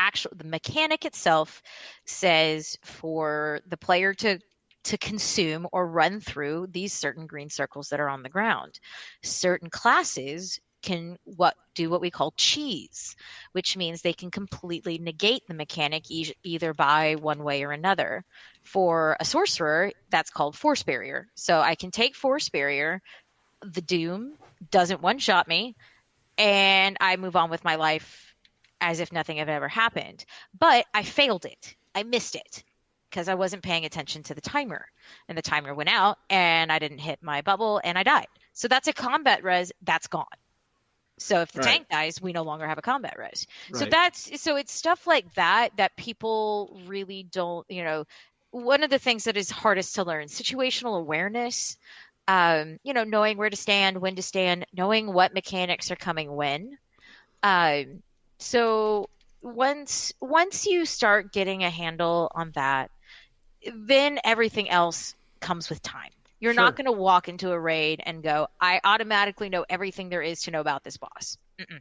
Speaker 1: mechanic itself says for the player to consume or run through these certain green circles that are on the ground. Certain classes can do what we call cheese, which means they can completely negate the mechanic either by one way or another. For a sorcerer, that's called Force Barrier. So I can take Force Barrier, the Doom doesn't one-shot me, and I move on with my life as if nothing had ever happened. But I failed it. I missed it because I wasn't paying attention to the timer. And the timer went out, and I didn't hit my bubble, and I died. So that's a combat res that's gone. So if the
Speaker 2: Right.
Speaker 1: tank dies, we no longer have a combat res.
Speaker 2: Right.
Speaker 1: So it's stuff like that that people really don't, one of the things that is hardest to learn, situational awareness, knowing where to stand, when to stand, knowing what mechanics are coming when. Um, so once you start getting a handle on that, then everything else comes with time. You're not
Speaker 2: Sure.
Speaker 1: going to walk into a raid and go, I automatically know everything there is to know about this boss. Mm-mm.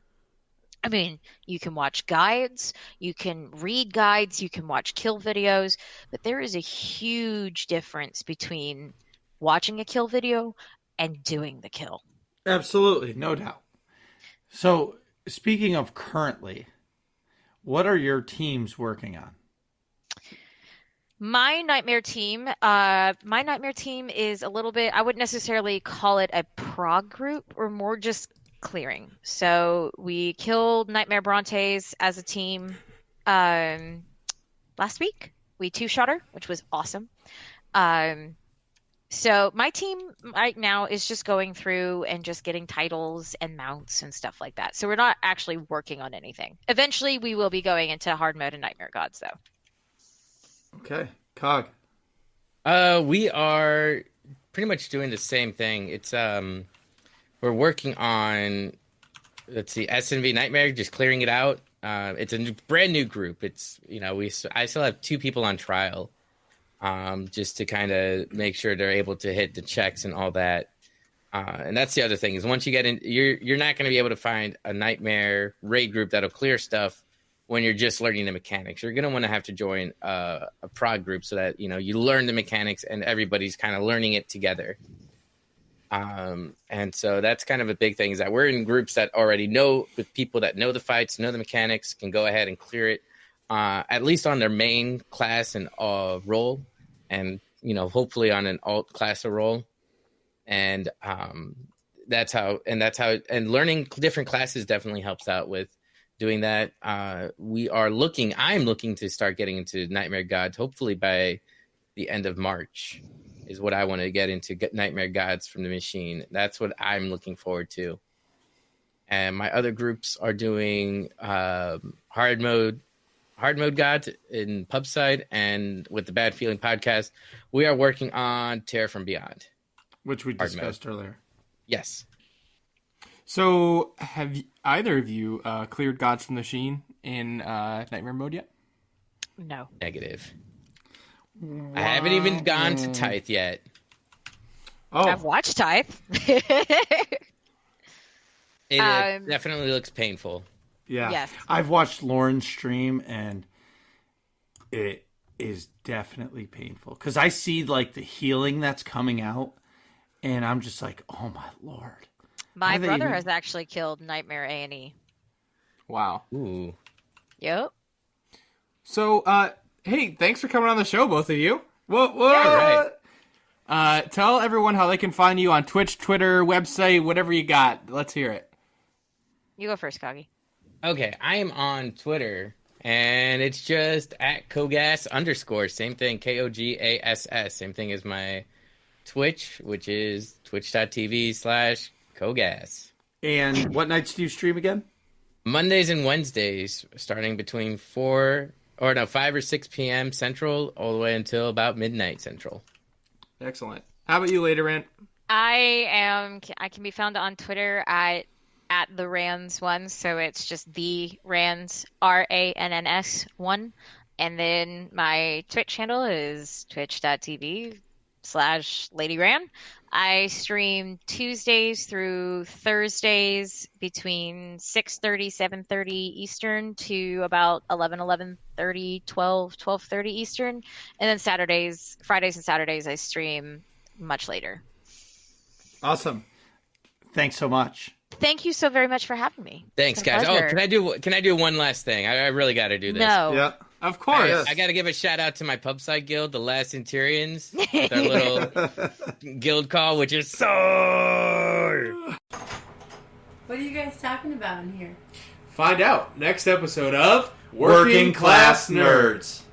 Speaker 1: I mean, you can watch guides, you can read guides, you can watch kill videos, but there is a huge difference between watching a kill video and doing the kill.
Speaker 2: Absolutely, no doubt. So, speaking of currently, what are your teams working on?
Speaker 1: My nightmare team is a little bit, I wouldn't necessarily call it a prog group, or more just clearing. So we killed Nightmare Brontes as a team last week. We two-shot her, which was awesome. So my team right now is just going through and just getting titles and mounts and stuff like that. So we're not actually working on anything. Eventually we will be going into hard mode and Nightmare Gods though.
Speaker 2: Okay, Cog.
Speaker 4: We are pretty much doing the same thing. It's we're working on, let's see, SNV Nightmare, just clearing it out. It's a brand new group. It's I still have 2 people on trial, just to kind of make sure they're able to hit the checks and all that. And that's the other thing is once you get in, you're not going to be able to find a Nightmare raid group that'll clear stuff when you're just learning the mechanics. You're going to want to have to join a prog group so that, you learn the mechanics and everybody's kind of learning it together. And so that's kind of a big thing is that we're in groups that already know, with people that know the fights, know the mechanics, can go ahead and clear it, at least on their main class and role, and, hopefully on an alt class or role. And that's how, and learning different classes definitely helps out with doing that. I'm looking to start getting into Nightmare Gods, hopefully by the end of March is what I want to get into, get Nightmare Gods from the machine. That's what I'm looking forward to. And my other groups are doing hard mode Gods in Pubside, and with the Bad Feeling podcast, we are working on Terror from Beyond,
Speaker 2: which we discussed earlier.
Speaker 4: Yes.
Speaker 3: So, have either of you cleared Gods from the Machine in Nightmare mode yet?
Speaker 1: No.
Speaker 4: Negative. Wow. I haven't even gone to Tithe yet.
Speaker 1: Oh. I've watched Tithe.
Speaker 4: It definitely looks painful.
Speaker 2: Yeah.
Speaker 1: Yes.
Speaker 2: I've watched Lauren's stream, and it is definitely painful. Because I see, the healing that's coming out, and I'm just like, oh, my Lord.
Speaker 1: My brother has actually killed Nightmare A&E.
Speaker 3: Wow.
Speaker 4: Ooh.
Speaker 1: Yep.
Speaker 3: So, hey, thanks for coming on the show, both of you.
Speaker 2: What?
Speaker 4: Yeah,
Speaker 3: right. Tell everyone how they can find you on Twitch, Twitter, website, whatever you got. Let's hear it.
Speaker 1: You go first, Koggy.
Speaker 4: Okay, I am on Twitter, and it's just at KogASS_. Same thing, KOGASS. Same thing as my Twitch, which is twitch.tv/KogASS.
Speaker 2: And what nights do you stream again?
Speaker 4: Mondays and Wednesdays, starting between 5 or 6 p.m. Central, all the way until about midnight Central.
Speaker 3: Excellent. How about you, Lady Rann?
Speaker 1: I can be found on Twitter at the Ranns1, so it's just the Ranns, RANNS1. And then my Twitch handle is twitch.tv/Lady Rann. I stream Tuesdays through Thursdays between 6:30, 7:30 Eastern to about 11:30, 12:30 Eastern. And then Fridays and Saturdays, I stream much later.
Speaker 2: Awesome. Thanks so much.
Speaker 1: Thank you so very much for having me.
Speaker 4: Thanks, guys.
Speaker 1: Pleasure.
Speaker 4: Oh, can I do one last thing? I really got to do this.
Speaker 1: No.
Speaker 2: Yeah.
Speaker 3: Of course.
Speaker 4: I got to give a shout out to my Pubside guild, the Last Centurions, with our little guild call, which is SWTOR.
Speaker 5: What are you guys talking about in here?
Speaker 3: Find out next episode of Working Class Nerds.